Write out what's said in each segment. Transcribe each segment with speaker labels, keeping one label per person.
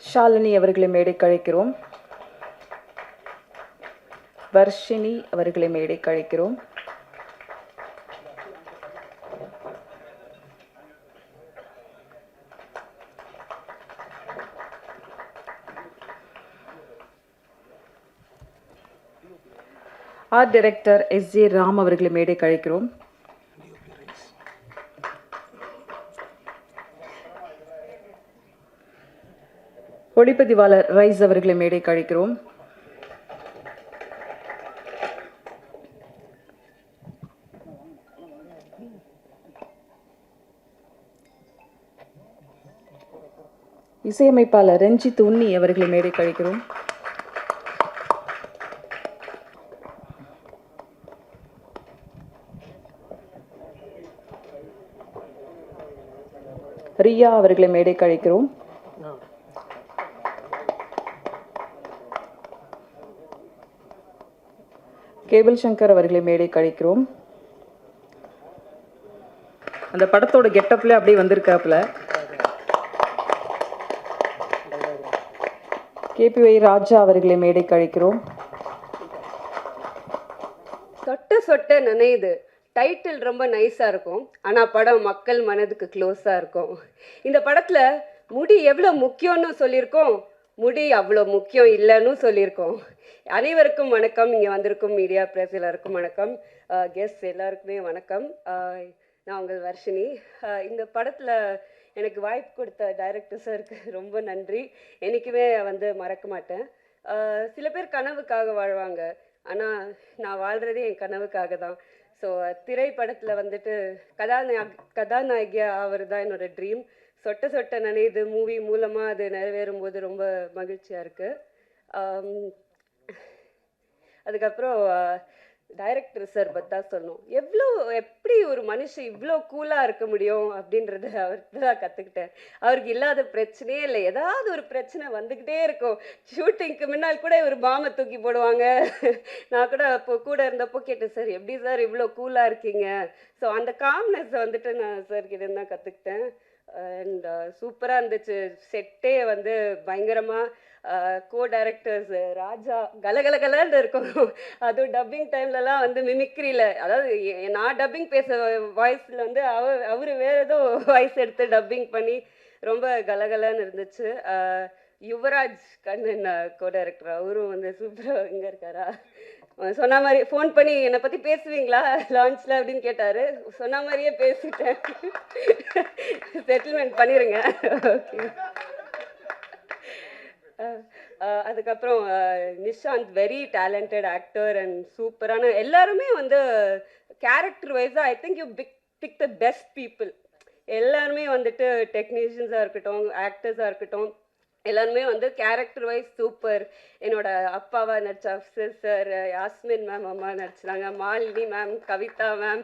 Speaker 1: ஷாலினி அவர்களை மேடைக்கு அழைக்கிறோம். வர்ஷினி அவர்களை மேடைக்கு அழைக்கிறோம். Art director S J. ராம் அவர்களை மேடைக்கு அழைக்கிறோம். ஒளிப்பதிவாளர் ரைஸ் அவர்களை மேடைக்கு அழைக்கிறோம். இசையமைப்பாளர் ரஞ்சித் உன்னி அவர்களை மேடைக்கு அழைக்கிறோம். ரியா அவர்களை மேடைக்கு அழைக்கிறோம். கேபிள் சங்கர் அவர்களை மேடைக்கு அழைக்கிறோம். அந்த படத்தோட கெட்டப்ல அப்படியே வந்திருக்காப்புல. கேபிஒய் ராஜா அவர்களை மேடைக்கு அழைக்கிறோம்.
Speaker 2: சொட்ட சொட்ட நனையுது டைட்டில் ரொம்ப நைஸாக இருக்கும், ஆனால் படம் மக்கள் மனதுக்கு க்ளோஸாக இருக்கும். இந்த படத்தில் முடி எவ்வளோ முக்கியம்னு சொல்லியிருக்கோம், முடி அவ்வளோ முக்கியம் இல்லைன்னு சொல்லியிருக்கோம். அனைவருக்கும் வணக்கம், இங்கே வந்திருக்கும் மீடியா ப்ரெஸ் எல்லாருக்கும் வணக்கம், கெஸ்ட் எல்லாருக்குமே வணக்கம். நான் உங்கள் வர்ஷினி. இந்த படத்தில் எனக்கு வாய்ப்பு கொடுத்த டைரக்டர் சாருக்கு ரொம்ப நன்றி. என்றைக்குமே மறக்க மாட்டேன். சில பேர் கனவுக்காக வாழ்வாங்க, ஆனால் நான் வாழ்கிறதே என் கனவுக்காக தான். ஸோ திரைப்படத்தில் கதாநாயகியாக அவர் தான் என்னோடய ட்ரீம். சொட்ட சொட்ட நனையுது மூவி மூலமாக அது நிறைவேறும் போது ரொம்ப மகிழ்ச்சியாக இருக்குது. அதுக்கப்புறம் டைரக்டர் சார் பற்றி தான் சொல்லணும். எப்படி ஒரு மனுஷன் இவ்வளோ கூலாக இருக்க முடியும் அப்படின்றத அவர்கிட்ட தான் கற்றுக்கிட்டேன். அவருக்கு இல்லாத பிரச்சனையே இல்லை, ஏதாவது ஒரு பிரச்சனை வந்துக்கிட்டே இருக்கும். ஷூட்டிங்க்கு முன்னால் கூட ஒரு பாமை தூக்கி போடுவாங்க. நான் கூட அப்போ கூட இருந்தப்போ கேட்டேன், சார் எப்படி சார் இவ்வளோ கூலாக இருக்கீங்க? ஸோ அந்த காம்னஸை நான் சார்கிட்ட தான் கற்றுக்கிட்டேன். அண்ட் சூப்பராக இருந்துச்சு. செட்டே பயங்கரமாக கோ டைரக்டர்ஸ் ராஜா கலகலகலன்னு இருக்கும். அதுவும் டப்பிங் டைம்லலாம் மிமிக்ரியில், அதாவது நான் டப்பிங் பேச வாய்ஸில் அவர் வேறு ஏதோ வாய்ஸ் எடுத்து டப்பிங் பண்ணி ரொம்ப கலகலன்னு இருந்துச்சு. யுவராஜ் கண்ணன் கோ டைரக்டர், அவரும் சூப்பராக இங்கே இருக்காரா, சொன்ன மாதிரி ஃபோன் பண்ணி என்னை பற்றி பேசுவீங்களா லான்ச்சில் அப்படின்னு கேட்டார். சொன்ன மாதிரியே பேசிட்டேன். செட்டில்மெண்ட் பண்ணிடுங்க. ஓகே. அதுக்கப்புறம் Nishanth very talented actor and சூப்பரான எல்லாருமே கேரக்டர் வைஸாக I think you pick the best people. எல்லாருமே டெக்னீஷியன்ஸாக இருக்கட்டும், ஆக்டர்ஸாக இருக்கட்டும், எல்லாருமே கேரக்டர் வைஸ் சூப்பர். என்னோட அப்பாவா நடிச்ச அஃப்சர் சார், யாஸ்மின் மேம் அம்மா நடிச்சிட்டாங்க, மாலினி மேம், கவிதா மேம்,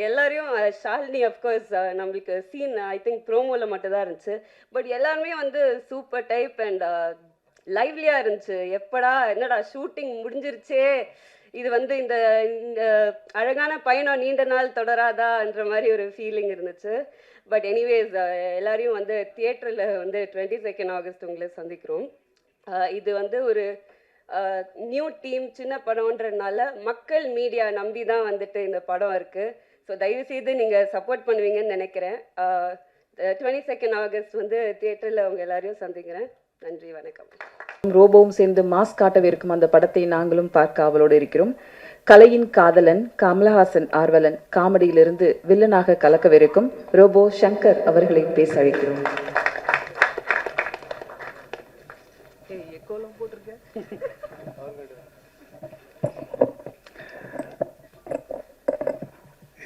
Speaker 2: எல்லாரையும், ஷாலினி அஃப்கோர்ஸ் நம்மளுக்கு சீன் ஐ திங்க் ப்ரோமோவில் மட்டும்தான் இருந்துச்சு. பட் எல்லாருமே சூப்பர் டைப் அண்ட் லைவ்லியாக இருந்துச்சு. என்னடா ஷூட்டிங் முடிஞ்சிருச்சே, இது இந்த அழகான பயணம் நீண்ட நாள் தொடராதான்ற மாதிரி ஒரு ஃபீலிங் இருந்துச்சு. பட் எனிவேஸ் எல்லாரையும் தியேட்டரில் 22 ஆகஸ்ட் உங்களை சந்திக்கிறோம். இது ஒரு நியூ டீம், சின்ன படம்ன்றதுனால மக்கள் மீடியா நம்பி தான் இந்த படம் இருக்குது. ஸோ தயவுசெய்து நீங்கள் சப்போர்ட் பண்ணுவீங்கன்னு நினைக்கிறேன். 22 ஆகஸ்ட் தியேட்டரில் அவங்க எல்லாரையும் சந்திக்கிறேன். நன்றி, வணக்கம்.
Speaker 1: ரோபோவும் சேர்ந்து மாஸ் காட்டவிருக்கும் அந்த படத்தை நாங்களும் பார்க்க ஆவலோடு இருக்கிறோம். கலையின் காதலன் கமலஹாசன் ஆர்வலன் காமெடியிலிருந்து வில்லனாக கலக்கவிருக்கும் ரோபோ சங்கர் அவர்களை பேச அழைக்கிறோம்.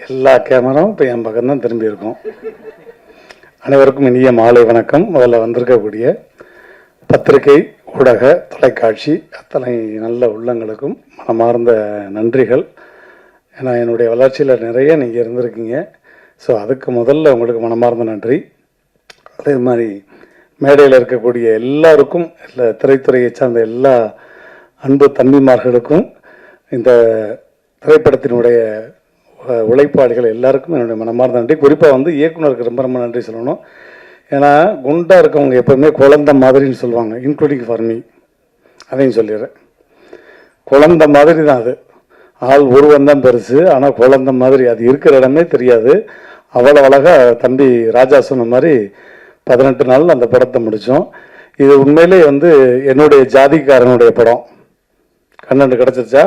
Speaker 3: எல்லா கேமராவும் இப்போ என் பக்கம் தான் திரும்பி இருக்கும். அனைவருக்கும் இனிய மாலை வணக்கம். முதல்ல வந்திருக்கக்கூடிய பத்திரிகை, ஊடக, தொலைக்காட்சி அத்தனை நல்ல உள்ளங்களுக்கும் மனமார்ந்த நன்றிகள். ஏன்னா என்னுடைய வளர்ச்சியில் நிறைய நீங்கள் இருந்திருக்கீங்க. ஸோ அதுக்கு முதல்ல உங்களுக்கு மனமார்ந்த நன்றி. அதே மாதிரி மேடையில் இருக்கக்கூடிய எல்லாருக்கும், இல்லை திரைத்துறையை சார்ந்த எல்லா அன்பு தன்மைமார்களுக்கும், இந்த திரைப்படத்தினுடைய உழைப்பாளிகள் எல்லாருக்கும் என்னுடைய மனமார்ந்த நன்றி. குறிப்பாக இயக்குனருக்கு ரொம்ப ரொம்ப நன்றி சொல்லணும். ஏன்னா குண்டாக இருக்கவங்க எப்போவுமே குழந்த மாதிரின்னு சொல்லுவாங்க, இன்க்ளூடிங் ஃபார் மீ. அதையும் சொல்லிடுறேன், குழந்த மாதிரி தான் அது. ஆள் உருவம் தான் பெருசு, ஆனால் குழந்த மாதிரி அது இருக்கிற இடமே தெரியாது. அவ்வளோ அழகாக தம்பி ராஜா சொன்ன மாதிரி 18 நாளில் அந்த படத்தை முடித்தோம். இது உண்மையிலே வந்து என்னுடைய ஜாதிக்காரனுடைய படம். கண்ணண்டு கிடச்சிச்சா?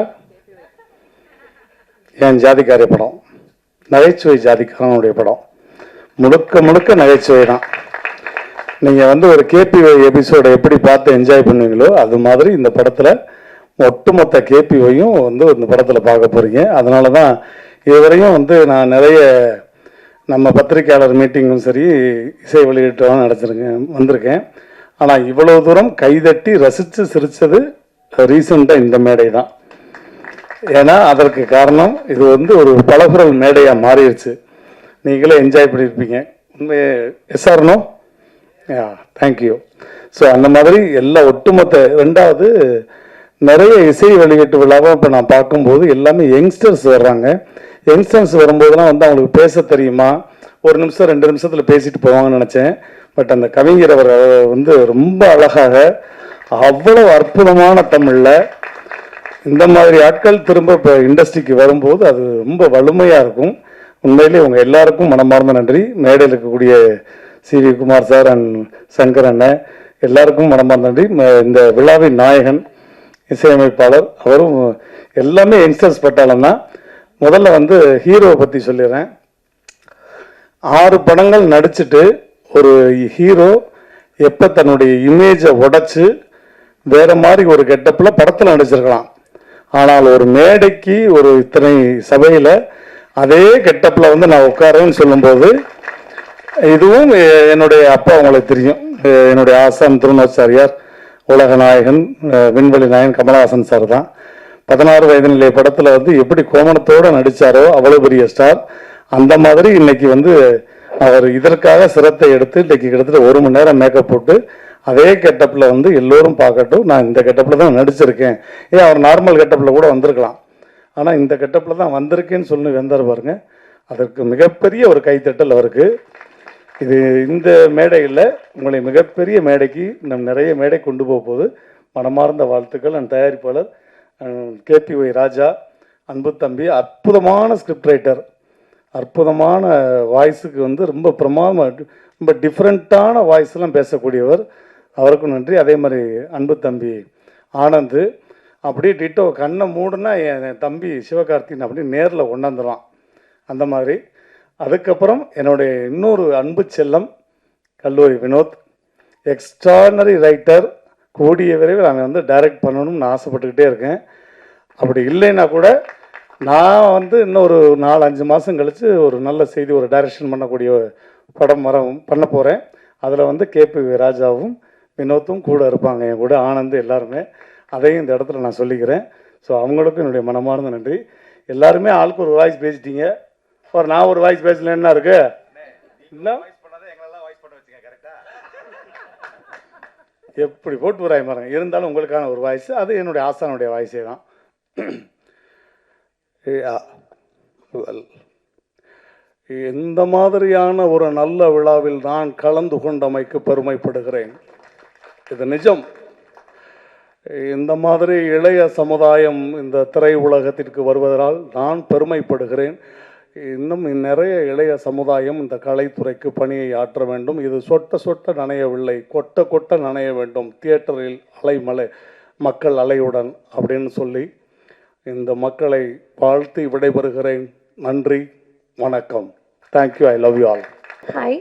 Speaker 3: என் ஜாதிக்காரிய படம், நகைச்சுவை ஜாதிக்காரனுடைய படம், முழுக்க முழுக்க நகைச்சுவை தான். நீங்கள் வந்து ஒரு கேபிஒய் எபிசோடை எப்படி பார்த்து என்ஜாய் பண்ணுவீங்களோ அது மாதிரி இந்த படத்தில் ஒட்டுமொத்த கேபிஒயும் வந்து இந்த படத்தில் பார்க்க போகிறீங்க. அதனால தான் இதுவரையும் வந்து நான் நிறைய நம்ம பத்திரிகையாளர் மீட்டிங்கும் சரி, இசை வெளியீட்டும் வந்திருக்கேன். ஆனால் இவ்வளோ தூரம் கைதட்டி ரசித்து சிரித்தது ரீசெண்டாக இந்த மேடை தான். ஏன்னா அதற்கு காரணம் இது வந்து ஒரு பலகுரல் மேடையாக மாறிடுச்சு. நீங்களே என்ஜாய் பண்ணியிருப்பீங்க. உண்மையே எஸ்ஆர்னோ தேங்க்யூ. ஸோ அந்த மாதிரி எல்லா ஒட்டுமொத்த ரெண்டாவது நிறைய இசை வெளியீட்டு விழாவை இப்போ நான் பார்க்கும்போது எல்லாமே யங்ஸ்டர்ஸ் வர்றாங்க. யங்ஸ்டர்ஸ் வரும்போதெல்லாம் வந்து அவங்களுக்கு பேச தெரியுமா, 1 நிமிஷம் 2 நிமிஷத்தில் பேசிட்டு போவாங்கன்னு நினச்சேன். பட் அந்த கவிஞர் அவர் வந்து ரொம்ப அழகாக அவ்வளோ அற்புதமான தமிழில் இந்த மாதிரி ஆட்கள் திரும்ப இப்போ இண்டஸ்ட்ரிக்கு வரும்போது அது ரொம்ப வலிமையாக இருக்கும். உண்மையிலே உங்கள் எல்லாருக்கும் மனமார்ந்த நன்றி. மேடையில் இருக்கக்கூடிய சிவி குமார் சார் அண்ட் சங்கர் அண்ணன் எல்லாருக்கும் மனமார்ந்த நன்றி. இந்த விழாவின் நாயகன் இசையமைப்பாளர் அவரும் எல்லாமே யங்ஸ்டர்ஸ் பட்டாளம் தான். முதல்ல வந்து ஹீரோவை பற்றி சொல்லிடுறேன். 6 படங்கள் நடிச்சுட்டு ஒரு ஹீரோ எப்போ தன்னுடைய இமேஜை உடைச்சு வேற மாதிரி ஒரு கெட்டப்பில் படத்தில் நடிச்சிருக்கலாம். ஆனால் ஒரு மேடைக்கு ஒரு இத்தனை சபையில் அதே கெட்டப்பில் வந்து நான் உட்காரேன்னு சொல்லும்போது, இதுவும் என்னுடைய அப்பா உங்களுக்கு தெரியும், என்னுடைய ஆசான் திருநாச்சாரியார், உலக நாயகன், விண்வெளி நாயகன் கமலஹாசன் சார் தான். 16 வயது நிலை படத்தில் வந்து எப்படி கோமணத்தோடு நடித்தாரோ அவ்வளோ பெரிய ஸ்டார். அந்த மாதிரி இன்னைக்கு வந்து அவர் இதற்காக சிரத்தை எடுத்து இன்னைக்கு கிட்டத்தட்ட 1 மணி நேரம் மேக்கப் போட்டு அதே கெட்டப்பில் வந்து எல்லோரும் பார்க்கட்டும், நான் இந்த கெட்டப்பில் தான் நடிச்சிருக்கேன். அவர் நார்மல் கெட்டப்பில் கூட வந்திருக்கலாம், ஆனால் இந்த கெட்டப்பில் தான் வந்திருக்கேன்னு சொல்லி வந்தார் பாருங்க. அதற்கு மிகப்பெரிய ஒரு கைத்தட்டல் அவருக்கு. இது இந்த மேடையில் உங்களை மிகப்பெரிய மேடைக்கு நம் நிறைய மேடை கொண்டு போக போகுது. மனமார்ந்த வாழ்த்துக்கள். நான் தயாரிப்பாளர் கேபிஒய் ராஜா, அன்பு தம்பி, அற்புதமான ஸ்கிரிப்ட் ரைட்டர், அற்புதமான வாய்ஸுக்கு வந்து ரொம்ப பிரமாதமாக ரொம்ப டிஃப்ரெண்ட்டான வாய்ஸ்லாம் பேசக்கூடியவர். அவருக்கும் நன்றி. அதே மாதிரி அன்பு தம்பி ஆனந்த் அப்படியே டிட்டோ கண்ணை மூடுனா என் தம்பி சிவகார்த்தின் அப்படியே நேரில் கொண்டாந்துருவான் அந்த மாதிரி. அதுக்கப்புறம் என்னுடைய இன்னொரு அன்பு செல்லம் கல்லூரி வினோத், எக்ஸ்ட்ரானரி ரைட்டர். கூடிய விரைவில் அவன் வந்து டைரக்ட் பண்ணணும்னு ஆசைப்பட்டுக்கிட்டே இருக்கேன். அப்படி இல்லைன்னா கூட நான் வந்து இன்னொரு 4-5 மாதம் கழித்து ஒரு நல்ல செய்தி, ஒரு டைரக்ஷன் பண்ணக்கூடிய படம் பண்ண போகிறேன். அதில் வந்து கேபி ராஜாவும் வினோத்தும் கூட இருப்பாங்க, என் கூட ஆனந்த் எல்லாருமே. அதையும் இந்த இடத்துல நான் சொல்லிக்கிறேன். ஸோ அவங்களுக்கும் என்னுடைய மனமார்ந்த நன்றி. எல்லாருமே ஆளுக்கு ஒரு வாய்ஸ் பேசிட்டீங்க. நான் ஒரு வாய்ஸ் பேசல என்ன இருக்கு? எப்படி போட்டு வராய் பாருங்க. இருந்தாலும் உங்களுக்கான ஒரு வாய்ஸ், அது என்னுடைய ஆசானுடைய வாய்ஸே தான். இந்த மாதிரியான ஒரு நல்ல விழாவில் நான் கலந்து கொண்டமைக்கு பெருமைப்படுகிறேன். இது நிஜம். இந்த மாதிரி இளைய சமுதாயம் இந்த திரை உலகத்திற்கு வருவதால் நான் பெருமைப்படுகிறேன். இன்னும் நிறைய இளைய சமுதாயம் இந்த கலைத்துறைக்கு பணியை ஆற்ற வேண்டும். இது சொட்ட சொட்ட நனையவில்லை, கொட்ட கொட்ட நனைய வேண்டும். தியேட்டரில் அலைமலை, மக்கள் அலையுடன் அப்படின்னு சொல்லி இந்த மக்களை வாழ்த்தி விடைபெறுகிறேன். நன்றி, வணக்கம். Thank you. I love you all.
Speaker 4: Hi,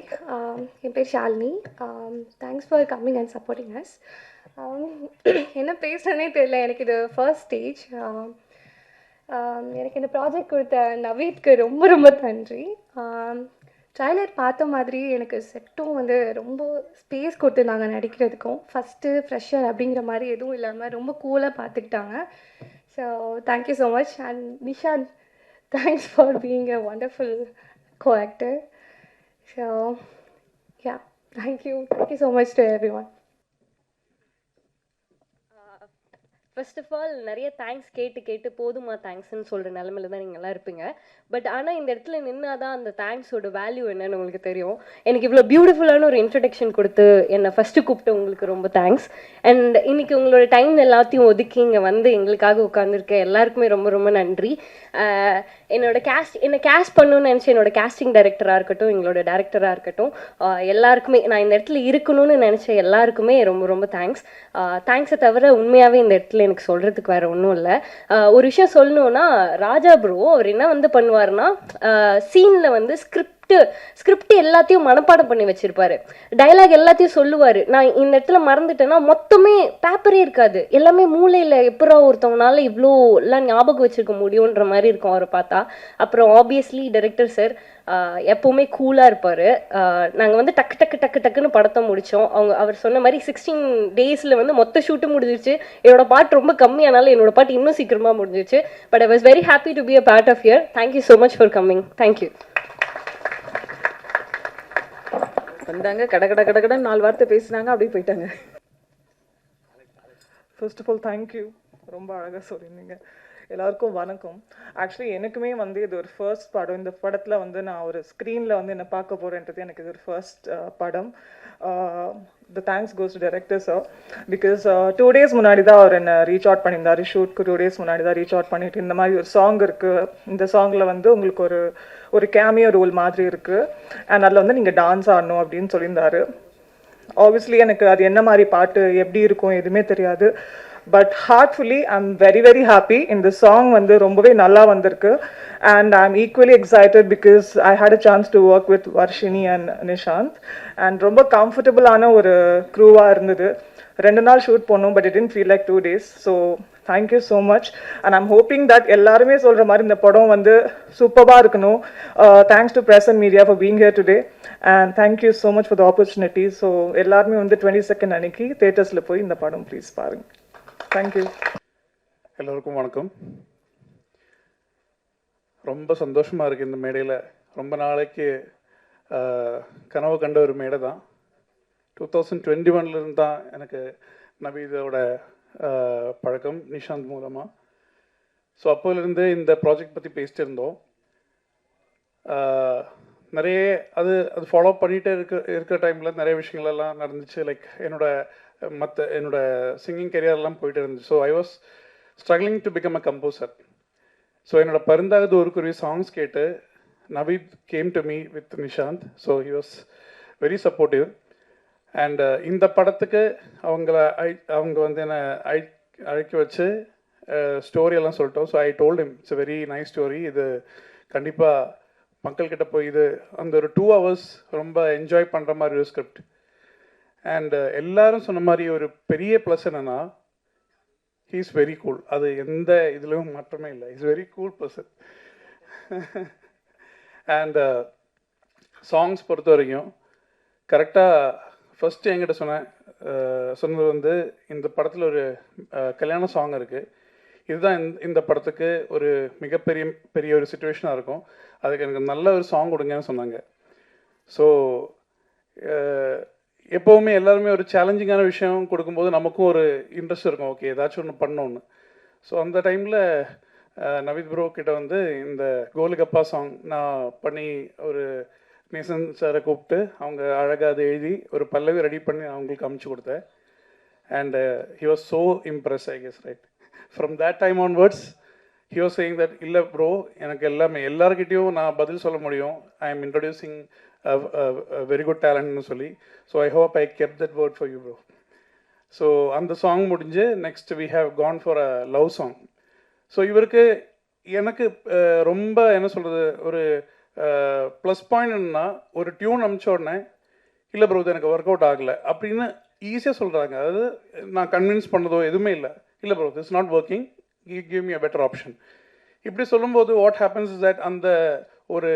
Speaker 4: என் பேர் Shalini. Thanks for coming and supporting us. என்ன பேசுகிறேனே தெரியல, எனக்கு இது ஃபர்ஸ்ட் ஸ்டேஜ். எனக்கு இந்த ப்ராஜெக்ட் கொடுத்த நவீத்க்கு ரொம்ப ரொம்ப நன்றி. ட்ரைலர் பார்த்த மாதிரி எனக்கு செட்டும் வந்து ரொம்ப ஸ்பேஸ் கொடுத்து நாங்கள் நடிக்கிறதுக்கும் ஃபஸ்ட்டு ஃப்ரெஷர் அப்படிங்கிற மாதிரி எதுவும் இல்லாமல் ரொம்ப கூலாக பார்த்துக்கிட்டாங்க. So thank you so much. And Nishanth, thanks for being a wonderful co-actor. So yeah, thank you so much to everyone.
Speaker 5: First of all நிறைய தேங்க்ஸ் கேட்டு கேட்டு போதுமா தேங்க்ஸ்ன்னு சொல்கிற நிலமையில தான் நீங்கள்லாம் இருப்பீங்க. பட் ஆனால் இந்த இடத்துல நின்னா தான் அந்த தேங்க்ஸோட வேல்யூ என்னன்னு உங்களுக்கு தெரியும். எனக்கு இவ்வளோ பியூட்டிஃபுல்லான ஒரு இன்ட்ரடக்ஷன் கொடுத்து என்னை ஃபஸ்ட்டு கூப்பிட்டு உங்களுக்கு ரொம்ப தேங்க்ஸ். அண்ட் இன்னைக்கு உங்களோட டைம் எல்லாத்தையும் ஒதுக்கி இங்கே வந்து எங்களுக்காக உட்காந்துருக்க எல்லாருக்குமே ரொம்ப ரொம்ப நன்றி. என்னை கேஸ்ட் பண்ணணும்னு நினச்சி என்னோட கேஸ்டிங் டைரக்டராக இருக்கட்டும், எங்களோட டேரக்டராக இருக்கட்டும், எல்லாருக்குமே நான் இந்த இடத்துல இருக்கணும்னு நினச்ச எல்லாருக்குமே ரொம்ப ரொம்ப தேங்க்ஸ். தேங்க்ஸை தவிர உண்மையாகவே இந்த இடத்துல எனக்கு சொல்கிறதுக்கு வேறு ஒன்றும் இல்லை. ஒரு விஷயம் சொல்லணுன்னா, ராஜா ப்ரோ அவர் என்ன வந்து பண்ணுவார்னா, சீனில் வந்து ஸ்கிரிப்ட் எல்லாத்தையும் மனப்பாடம் பண்ணி வச்சிருப்பாரு. டைலாக் எல்லாத்தையும் சொல்லுவார். நான் இந்த இடத்துல மறந்துட்டேன்னா மொத்தமே பேப்பரே இருக்காது, எல்லாமே மூளையில் எப்படா ஒருத்தவங்களால இவ்வளோ எல்லாம் ஞாபகம் வச்சுருக்க முடியுன்ற மாதிரி இருக்கும் அவரை பார்த்தா. அப்புறம் ஆப்வியஸ்லி டைரக்டர் சார் எப்போவுமே கூலாக இருப்பார். நாங்கள் வந்து டக்குன்னு படத்தை முடித்தோம். அவர் சொன்ன மாதிரி 16 days வந்து மொத்த ஷூட்டு முடிஞ்சிருச்சு. என்னோட பாட்டு ரொம்ப கம்மியானாலும் என்னோட பாட்டு இன்னும் சீக்கிரமாக முடிஞ்சிருச்சு. But I was very happy to be a part of here. Thank you so much for coming. Thank you.
Speaker 1: வந்தாங்க, கடகடன்னு 4 வார்த்தை பேசினாங்க, அப்படியே போயிட்டாங்க.
Speaker 6: ஃபர்ஸ்ட் ஆஃப் ஆல் தேங்க்யூ, ரொம்ப அழகாக சொல்லியிருந்தீங்க. எல்லாருக்கும் வணக்கம். ஆக்சுவலி எனக்குமே வந்து இது ஒரு ஃபர்ஸ்ட் படம். இந்த படத்தில் வந்து நான் ஒரு ஸ்க்ரீனில் வந்து என்ன பார்க்க போகிறேன்றது எனக்கு இது ஒரு ஃபர்ஸ்ட் படம். த thanks goes to director sir. Because 2 days முன்னாடி தான் அவர் என்னை ரீச் அவுட் பண்ணியிருந்தார். ஷூட்க்கு 2 days முன்னாடி தான் ரீச் அவுட் பண்ணிட்டு, இந்த மாதிரி ஒரு சாங் இருக்குது, இந்த சாங்கில் வந்து உங்களுக்கு ஒரு கேமியோ ரோல் மாதிரி இருக்குது, அண்ட் அதில் வந்து நீங்கள் டான்ஸ் ஆடணும் அப்படின்னு சொல்லியிருந்தாரு. ஆப்வியஸ்லி எனக்கு அது என்ன மாதிரி பாட்டு எப்படி இருக்கும் எதுவுமே தெரியாது. But heartfully I am very very happy. இந்த சாங் வந்து ரொம்பவே நல்லா வந்திருக்கு. And I am equally excited because I had a chance to work with Varshini and Nishanth. And ரொம்ப கம்ஃபர்டபுளான ஒரு க்ரூவாக இருந்தது. 2 நாள் ஷூட் பண்ணோம், but it didn't feel like 2 days. So thank you so much. And I'm hoping that எல்லாருமே சொல்கிற மாதிரி இந்த படம் வந்து சூப்பராக இருக்கணும். Thanks to press and media for being here today. And thank you so much for the opportunity. So எல்லாருமே வந்து 22nd அன்னைக்கு தேட்டர்ஸில் போய் இந்த படம் ப்ளீஸ் பாருங்கள். தேங்க்யூ.
Speaker 3: எல்லோருக்கும் வணக்கம். ரொம்ப சந்தோஷமாக இருக்குது இந்த மேடையில். ரொம்ப நாளைக்கு கனவு கண்ட ஒரு மேடை தான். 2021 தான் எனக்கு நவீதோட பழக்கம், நிஷாந்த் மூலமாக. ஸோ அப்போலேருந்து இந்த ப்ராஜெக்ட் பற்றி பேசிட்டு இருந்தோம். நிறைய அது ஃபாலோ பண்ணிகிட்டே இருக்கிற டைமில் நிறைய விஷயங்களெல்லாம் நடந்துச்சு. லைக் என்னோட சிங்கிங் கெரியர்லாம் போயிட்டு இருந்துச்சு. So I was struggling to become a composer. So என்னோட பருந்தாவது ஒரு குருவி சாங்ஸ் கேட்டு Naveed came to me with Nishanth. So he was very supportive. And இந்த படத்துக்கு அவங்க வந்து என்னை அழைக்க வச்சு ஸ்டோரியெல்லாம் சொல்லிட்டோம். So I told him it's a very nice story, இது கண்டிப்பாக மக்கள்கிட்ட போய் இது அந்த ஒரு 2 hours ரொம்ப என்ஜாய் பண்ணுற மாதிரி ஒரு ஸ்கிரிப்ட். அண்ட் எல்லாரும் சொன்ன மாதிரி ஒரு பெரிய ப்ளஸ் என்னென்னா, ஹீ இஸ் வெரி கூல். அது எந்த இதுலேயும் மாற்றமே இல்லை. Is very cool person. And songs பொறுத்த வரைக்கும் கரெக்டாக ஃபஸ்ட்டு என்கிட்ட சொன்னது வந்து இந்த படத்தில் ஒரு கல்யாண சாங் இருக்குது, இதுதான் இந்த படத்துக்கு ஒரு பெரிய ஒரு சுச்சுவேஷனாக இருக்கும், அதுக்கு எனக்கு நல்ல ஒரு சாங் கொடுங்கன்னு சொன்னாங்க. ஸோ எப்போவுமே எல்லாருமே ஒரு சேலஞ்சிங்கான விஷயம் கொடுக்கும்போது நமக்கும் ஒரு இன்ட்ரெஸ்ட் இருக்கும், ஓகே ஏதாச்சும் ஒன்று பண்ணோன்னு. ஸோ அந்த டைமில் நவீத் ப்ரோ கிட்ட வந்து இந்த கோலுகப்பா சாங் நான் பண்ணி ஒரு நேசன் சாரை கூப்பிட்டு அவங்க அழகாக அதை எழுதி ஒரு பல்லவி ரெடி பண்ணி அவங்களுக்கு அமுச்சு கொடுத்தேன். And he was so impress, I guess, right from that time onwards he was saying that இல்லை ப்ரோ எனக்கு எல்லாருக்கிட்டையும் நான் பதில் சொல்ல முடியும், I am introducing very good டேலண்ட்னு சொல்லி. So I hope I kept that word for you bro. So அந்த சாங் முடிஞ்சு next we have gone for a love song. So இவருக்கு எனக்கு ரொம்ப என்ன சொல்கிறது ஒரு ப்ளஸ் பாயிண்ட் என்னன்னா, ஒரு டியூன் அனுப்பிச்ச உடனே இல்லை ப்ரோ இது எனக்கு ஒர்க் அவுட் ஆகலை அப்படின்னு ஈஸியாக சொல்கிறாங்க. அதாவது நான் கன்வின்ஸ் பண்ணதோ எதுவுமே இல்லை bro this not working, give me a better option. இப்படி சொல்லும்போது வாட் ஹேப்பன்ஸ் இஸ் தட் அந்த ஒரு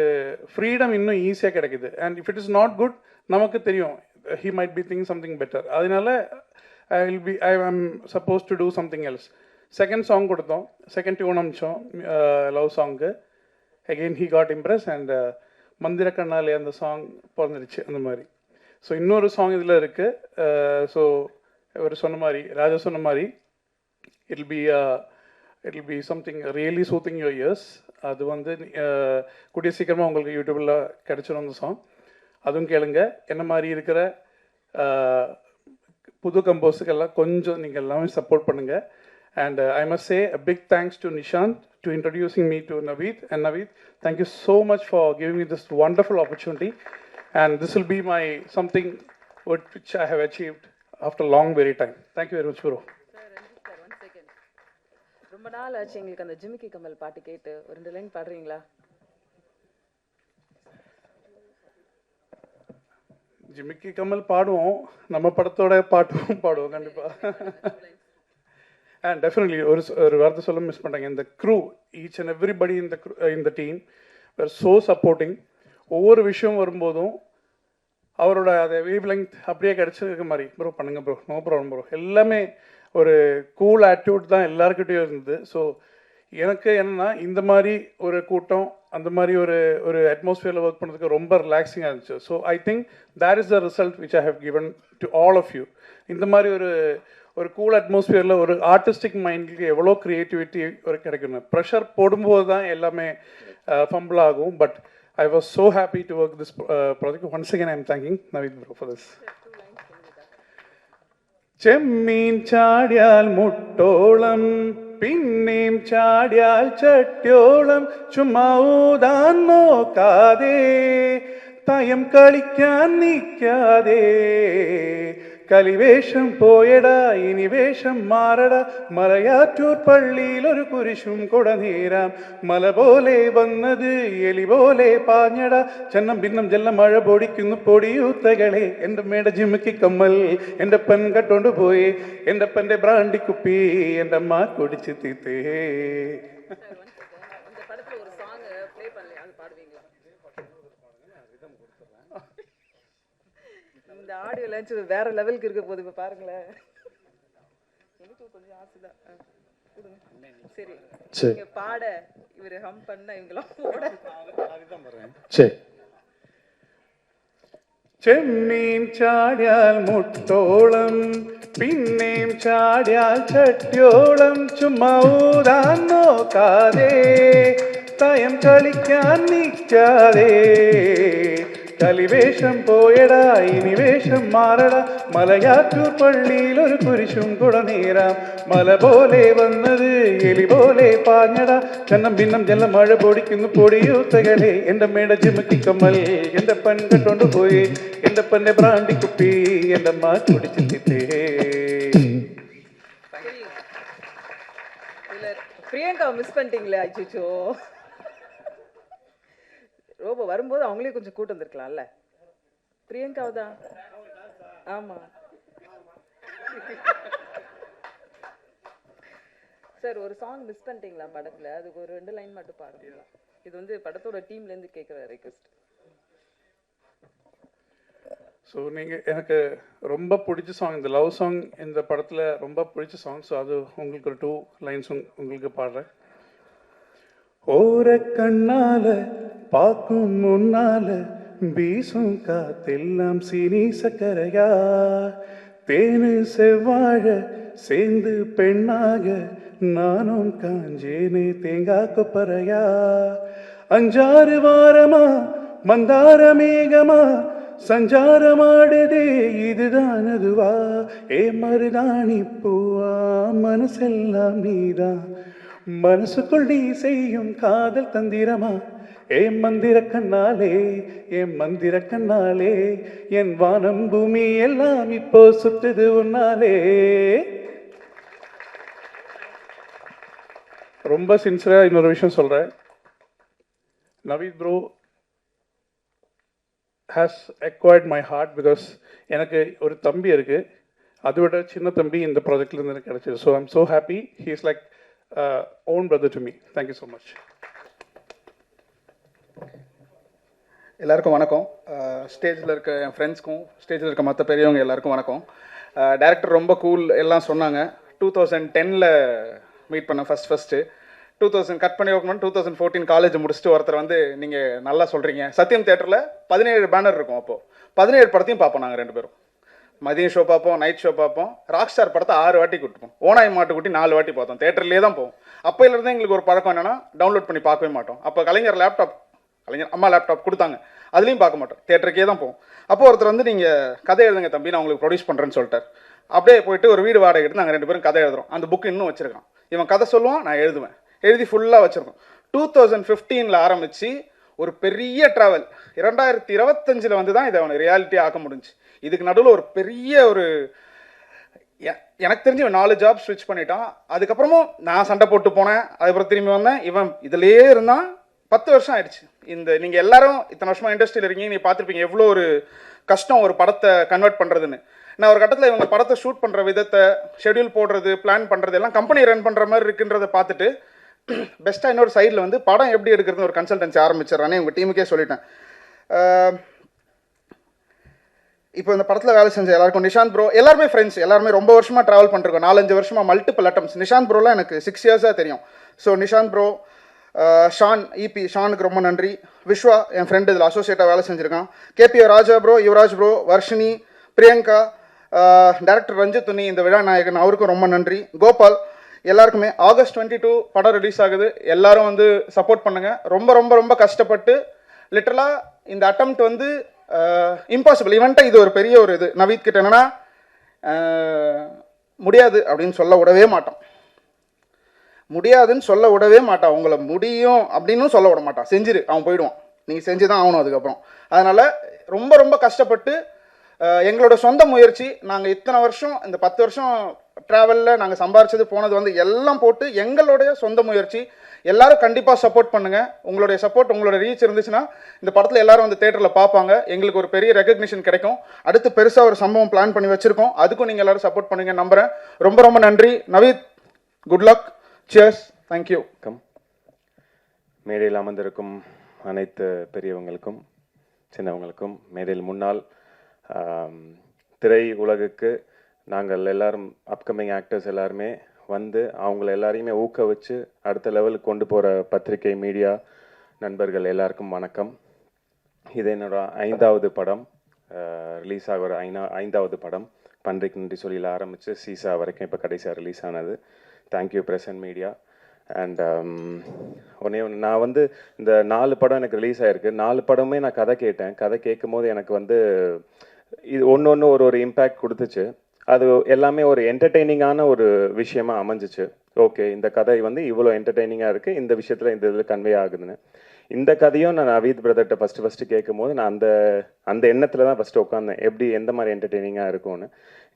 Speaker 3: ஃப்ரீடம் இன்னும் ஈஸியாக கிடைக்குது. And if it is not good நமக்கு தெரியும் he might be thinking something better. அதனால I am supposed to do something else. Second song கொடுத்தோம், செகண்ட் டியூன் அமிச்சோம் love song. Again he got impressed and மந்திர கண்ணாலே அந்த சாங் பிறந்துருச்சு அந்த மாதிரி. ஸோ இன்னொரு சாங் இதில் இருக்குது. ஸோ அவர் சொன்ன மாதிரி ராஜா சொன்ன மாதிரி
Speaker 7: it'll be something really soothing your ears. அது வந்து கூடிய சீக்கிரமாக உங்களுக்கு யூடியூப்பில் கிடச்சிரும் அந்த சாங். அதுவும் கேளுங்க. என்ன மாதிரி இருக்கிற புது கம்போஸுக்கெல்லாம் கொஞ்சம் நீங்கள் எல்லாமே சப்போர்ட் பண்ணுங்கள். And I must say a big thanks to Nishant to introducing me to Naveed. And Naveed, thank you so much for giving me this wonderful opportunity. And this will be my something which I have achieved after a long very time. Thank you very much, bro.
Speaker 1: Sir 1 second. ரொம்ப நாள் ஆச்சு எங்களுக்கு அந்த ஜிமிக்கி கமல் பாட்டு கேட்டு. ஒரு 2 line பாடுறீங்களா?
Speaker 7: ஜிமிக்கி கமல் பாடுவோம், நம்ம படத்தோட பாட்டும் பாடுவோம் கண்டிப்பாக. அண்ட் டெஃபினெட்லி ஒரு வார்த்தை சொல்ல மிஸ் பண்ணுறாங்க. இந்த க்ரூ, ஈச் அண்ட் எவ்ரிபடி இந்த டீம் வேர் ஸோ சப்போர்ட்டிங். ஒவ்வொரு விஷயம் வரும்போதும் அவரோட அதை வேவ் லெங்க் அப்படியே கிடச்சிருக்க மாதிரி, ப்ரோ பண்ணுங்க ப்ரோ, நோ ப்ராப்ளம் ப்ரோ, எல்லாமே ஒரு கூல் ஆட்டிடியூட் தான் எல்லாருக்கிட்டையும் இருந்தது. ஸோ எனக்கு என்னென்னா இந்த மாதிரி ஒரு கூட்டம், அந்த மாதிரி ஒரு அட்மாஸ்ஃபியரில் ஒர்க் பண்ணுறதுக்கு ரொம்ப ரிலாக்ஸிங்காக இருந்துச்சு. So I think that is the result which I have given to all of you. இந்த மாதிரி ஒரு கூல் அட்மாஸ்ஃபியரில் ஒரு ஆர்டிஸ்டிக் மைண்டுக்கு எவ்வளோ க்ரியேட்டிவிட்டி ஒரு கிடைக்கணும். ப்ரெஷர் போடும்போது தான் எல்லாமே ஃபம்பிள் ஆகும். But I was so happy to work this project. Once again I am thanking Naveed bro for this. ചെമ്മീൻ ചാടിയാൽ മുട്ടോളം, പിന്നെയും ചാടിയാൽ ചട്യോളം, ചുമ്മാ ഊതാൻ നോക്കാതെ, തയം കളിക്കാൻ നിൽക്കാതെ, കലിവേഷം പോയടാ ഇനി വേഷം മാറടാ, മലയാറ്റൂർ പള്ളിയിൽ ഒരു കുരിശും കൊടനേരാം, മല പോലെ വന്നത് എലി പോലെ പാഞ്ഞടാ, ചന്നം ഭിന്നം ജല്ലം മഴ പൊടിക്കുന്നു പൊടിയൂത്തകളെ, എൻ്റെ മേട ജിമിക്കി കമ്മൽ എൻ്റെ പെൺ കട്ടോണ്ട് പോയി, എൻ്റെ പെൻ്റെ ബ്രാണ്ടി കുപ്പി എൻ്റെ അമ്മ കുടിച്ച് തീത്തേ.
Speaker 1: இந்த படத்துல ஒரு சாங் ப்ளே பண்ணலையா? அது பாடுவீங்களா? இந்த ஆடியோ லான்ச் வேற லெவலுக்கு இருக்க போகுது. இப்போ பாருங்களேன், எனக்கு கொஞ்சம் ஆசைதான். சரி, நீங்க பாட, இவர் ஹம் பண்ண, இவங்கெல்லாம் போட.
Speaker 3: சரி.
Speaker 7: ചെമ്മീൻ ചാടിയാൽ മുട്ടോളം, പിന്നെയും ചാടിയാൽ ചട്യോളം, ചുമ്മാ ഊതാൻ നോക്കാതെ, തയം കളിക്കാൻ നിൽക്കാതെ, കലിവേഷം പോയടാ ഇനി വേഷം മാറടാ, മലയാറ്റൂർ പള്ളിയിൽ ഒരു കുരിശും കുടനേരാം, മല പോലെ വന്നത് എലി പോലെ പാഞ്ഞടാ, ചന്നം ഭിന്നം ജലം മഴ പൊടിക്കുന്നു പൊടിയൂത്തകളെ, എൻ്റെ മേട ജിമിക്കി കമ്മൽ എൻ്റെ പെൺ കട്ടോണ്ട് പോയി, എൻ്റെ പെണ്ണെ ബ്രാണ്ടി കുപ്പി എൻ്റെ അമ്മ കുടിച്ച് തീത്തേ.
Speaker 1: இதுல பிரியங்காவை மிஸ் பண்ணிட்டீங்களே. அச்சோ, ரோபோ வரும்போது அவங்களே கொஞ்சம் கூட்டு வந்திருக்கலாம்ல. பிரியங்காவை தான். ஆமா சார், ஒரு சாங் மிஸ் பண்ணிட்டீங்களா படத்துல? அதுக்கு ஒரு 2 லைன் மட்டும் பாடுங்களா? இது வந்து படத்தோட டீம்ல இருந்து கேட்குற ரெக்வெஸ்ட்.
Speaker 7: ஸோ நீங்கள் எனக்கு ரொம்ப பிடிச்ச சாங், இந்த லவ் சாங் இந்த படத்தில் ரொம்ப பிடிச்ச சாங். ஸோ அது உங்களுக்கு ஒரு 2 லைன்ஸ் உங்களுக்கு பாடுறேன். ஓர கண்ணால பார்க்கும் முன்னால வீசும் காத்தெல்லாம் சீனி சக்கரையா, தேனு செவ்வாழ சேர்ந்து பெண்ணாக நானும் காஞ்சேனே தேங்காய் கொப்பரையா, 5-6 வாரமா மந்தார மேகமா சஞ்சாரமாடுதே இதுதான் அதுவா, ஏ மருதாணி பூவா மனசெல்லாம் நீதான், மனசுக்குள் நீ செய்யும் காதல் தந்திரமா, ஏ மந்திர கண்ணாலே என் மந்திர கண்ணாலே, என் வானம் பூமி எல்லாம் இப்போ சுத்துது உன்னாலே. ரொம்ப சின்சியரா இன்னொரு விஷயம் சொல்றேன். Naveed bro has acquired my heart because எனக்கு ஒரு தம்பி இருக்கு, அதை விட சின்ன தம்பி இந்த ப்ராஜெக்ட்ல இருந்து எனக்கு கிடைச்சது. So I'm so happy. He is like own brother to me. Thank you so much.
Speaker 8: எல்லாருக்கும் வணக்கம். ஸ்டேஜில் இருக்க என் ஃப்ரெண்ட்ஸ்க்கும் ஸ்டேஜில் இருக்க மற்ற பெரியவங்க எல்லாருக்கும் வணக்கம். டைரக்டர் ரொம்ப கூல் எல்லாம் சொன்னாங்க. 2010 மீட் பண்ணேன் ஃபஸ்ட்டு. 2000 கட் பண்ணி ஓப்பன் 2014 காலேஜ் முடிச்சுட்டு ஒருத்தர் வந்து நீங்கள் நல்லா சொல்கிறீங்க, சத்யம் தேட்டரில் 17 பேனர் இருக்கும். அப்போது 17 படத்தையும் பார்ப்போம் நாங்கள் 2 பேரும். மதியம் ஷோ பார்ப்போம், நைட் ஷோ பார்ப்போம். ராக் ஸ்டார் படத்தை 6 வாட்டி கூட்டுப்போம். ஓனாய் மாட்டுக்குட்டி 4 வாட்டி பார்த்தோம். தேட்டர்லேயே தான் போவோம். அப்போலேருந்து எங்களுக்கு ஒரு பழக்கம் என்னென்னா டவுன்லோட் பண்ணி பார்க்கவே மாட்டோம். அப்போ கலைஞர் அம்மா லேப்டாப் கொடுத்தாங்க, அதுலேயும் பார்க்க மாட்டோம், தேட்டருக்கே தான் போவோம். அப்போ ஒருத்தர் வந்து நீங்கள் கதை எழுதுங்க தம்பி, நான் உங்களுக்கு ப்ரொடியூஸ் பண்ணுறேன்னு சொல்லிட்டார். அப்படியே போயிட்டு ஒரு வீடு வாடகை எடுத்து நாங்கள் 2 பேரும் கதை எழுதுறோம். அந்த புக்கு இன்னும் வச்சுருக்கான். இவன் கதை சொல்லுவான், நான் எழுதுவேன். எழுதி ஃபுல்லாக வச்சுருக்கோம். 2015 ஆரம்பித்து ஒரு பெரிய ட்ராவல். 2025 வந்து தான் இதை அவனுக்கு ரியாலிட்டி ஆக்க முடிஞ்சு. இதுக்கு நடுவில் ஒரு பெரிய ஒரு எனக்கு தெரிஞ்சு 4 ஜாப் ஸ்விட்ச் பண்ணிட்டான். அதுக்கப்புறமும் நான் சண்டை போட்டு போனேன், அதுக்கப்புறம் திரும்பி வந்தேன். இவன் இதிலேயே இருந்தான். 10 வருஷம் ஆயிடுச்சு. நீங்கள் எல்லாரும் இத்தனை வருஷமாக இண்டஸ்ட்ரியில் இருக்கீங்க, நீ பார்த்துருப்பீங்க எவ்வளோ ஒரு கஷ்டம் ஒரு படத்தை கன்வெர்ட் பண்ணுறதுன்னு. நான் ஒரு கட்டத்தில் இவங்க படத்தை ஷூட் பண்ணுற விதத்தை, ஷெட்யூல் போடுறது, பிளான் பண்ணுறது எல்லாம் கம்பெனி ரன் பண்ணுற மாதிரி இருக்குன்றதை பார்த்துட்டு பெஸ்ட்டாக இன்னொரு சைடில் வந்து படம் எப்படி எடுக்கிறதுன்னு ஒரு கன்சல்டன்சி ஆரம்பிச்சிடறானே உங்கள் டீமுக்கே சொல்லிட்டேன். இப்போ இந்த படத்தில் வேலை செஞ்ச எல்லாருக்கும் நிஷாந்த் ப்ரோ எல்லாருமே ஃப்ரெண்ட்ஸ், எல்லாருமே ரொம்ப வருஷமாக ட்ராவல் பண்ணிருக்கோம். 4-5 வருஷமாக மல்டிபிள் அட்டம்ஸ். நிஷாந்த் ப்ரோலாம் எனக்கு 6 இயர்ஸாக தெரியும். ஸோ நிஷாந்த் ப்ரோ, ஷான், இபி ஷானுக்கு ரொம்ப நன்றி. விஸ்வா என் ஃப்ரெண்டு இதில் அசோசியேட்டாக வேலை செஞ்சுருக்கான். KB Raja bro, Yuvaraj bro, Varshini, Priyanka, director Ranjith துணி, இந்த விழா நாயகன், அவருக்கும் ரொம்ப நன்றி. கோபால், எல்லாருக்குமே. August 22 படம் ரிலீஸ் ஆகுது. எல்லாரும் வந்து சப்போர்ட் பண்ணுங்கள். ரொம்ப ரொம்ப ரொம்ப கஷ்டப்பட்டு லிட்டரலாக இந்த அட்டம்ப்ட் வந்து இம்பாசிபிள் ஈவெண்ட்டை இது ஒரு பெரிய ஒரு இது. நவீத் கிட்ட என்னன்னா முடியாது அப்படின்னு சொல்ல விடவே மாட்டான். முடியாதுன்னு சொல்ல விடவே மாட்டான். உங்களை முடியும் அப்படின்னு சொல்ல விட மாட்டான். செஞ்சிரு, அவன் போயிடுவான். நீங்கள் செஞ்சு தான் ஆகணும் அதுக்கப்புறம். அதனால் ரொம்ப ரொம்ப கஷ்டப்பட்டு எங்களோட சொந்த முயற்சி, நாங்கள் இத்தனை வருஷம் இந்த 10 வருஷம் ட்ராவலில் நாங்கள் சம்பாரிச்சது போனது வந்து எல்லாம் போட்டு எங்களுடைய சொந்த முயற்சி. எல்லாரும் கண்டிப்பாக சப்போர்ட் பண்ணுங்கள். உங்களுடைய சப்போர்ட், உங்களோட ரீச் இருந்துச்சுன்னா இந்த படத்தில் எல்லாரும் வந்து தேட்டரில் பார்ப்பாங்க. எங்களுக்கு ஒரு பெரிய ரெகக்னிஷன் கிடைக்கும். அடுத்து பெருசாக ஒரு சம்பவம் பிளான் பண்ணி வச்சுருக்கோம். அதுக்கும் நீங்கள் எல்லாரும் சப்போர்ட் பண்ணுங்க நம்புகிறேன். ரொம்ப ரொம்ப நன்றி. Naveed, good luck. Cheers. Thank you.
Speaker 9: மேடையில் அமர்ந்திருக்கும் அனைத்து பெரியவங்களுக்கும் சின்னவங்களுக்கும், மேடையில் முன்னால் திரை உலகுக்கு நாங்கள் எல்லாரும் அப்கமிங் ஆக்டர்ஸ் எல்லாருமே வந்து அவங்கள எல்லாரையுமே ஊக்குவிச்சு அடுத்த லெவலுக்கு கொண்டு போகிற பத்திரிகை, மீடியா நண்பர்கள் எல்லாருக்கும் வணக்கம். இது என்னோட 5வது படம், ரிலீஸ் ஆகிற 5வது படம். பன்றிக்கு நன்றி சொல்லியில் ஆரம்பித்து சீசா வரைக்கும் இப்போ கடைசியாக ரிலீஸ் ஆனது. Thank you press and media. And நான் வந்து இந்த 4 படம் எனக்கு ரிலீஸ் ஆகிருக்கு. 4 படமே நான் கதை கேட்டேன். கதை கேட்கும் போது எனக்கு வந்து இது ஒன்று ஒரு இம்பேக்ட் கொடுத்துச்சு. அது எல்லாமே ஒரு என்டர்டெய்னிங்கான ஒரு விஷயமா அமைஞ்சிச்சு. ஓகே, இந்த கதை வந்து இவ்வளோ என்டர்டெய்னிங்காக இருக்குது, இந்த விஷயத்தில் இந்த இதில் கன்வே ஆகுதுன்னு. இந்த கதையும் நான் நவீத் பிரதர்கிட்ட ஃபஸ்ட்டு கேட்கும் போது நான் அந்த எண்ணத்தில் தான் ஃபஸ்ட்டு உட்காந்தேன், எப்படி எந்த மாதிரி என்டர்டெய்னிங்காக இருக்கும்னு.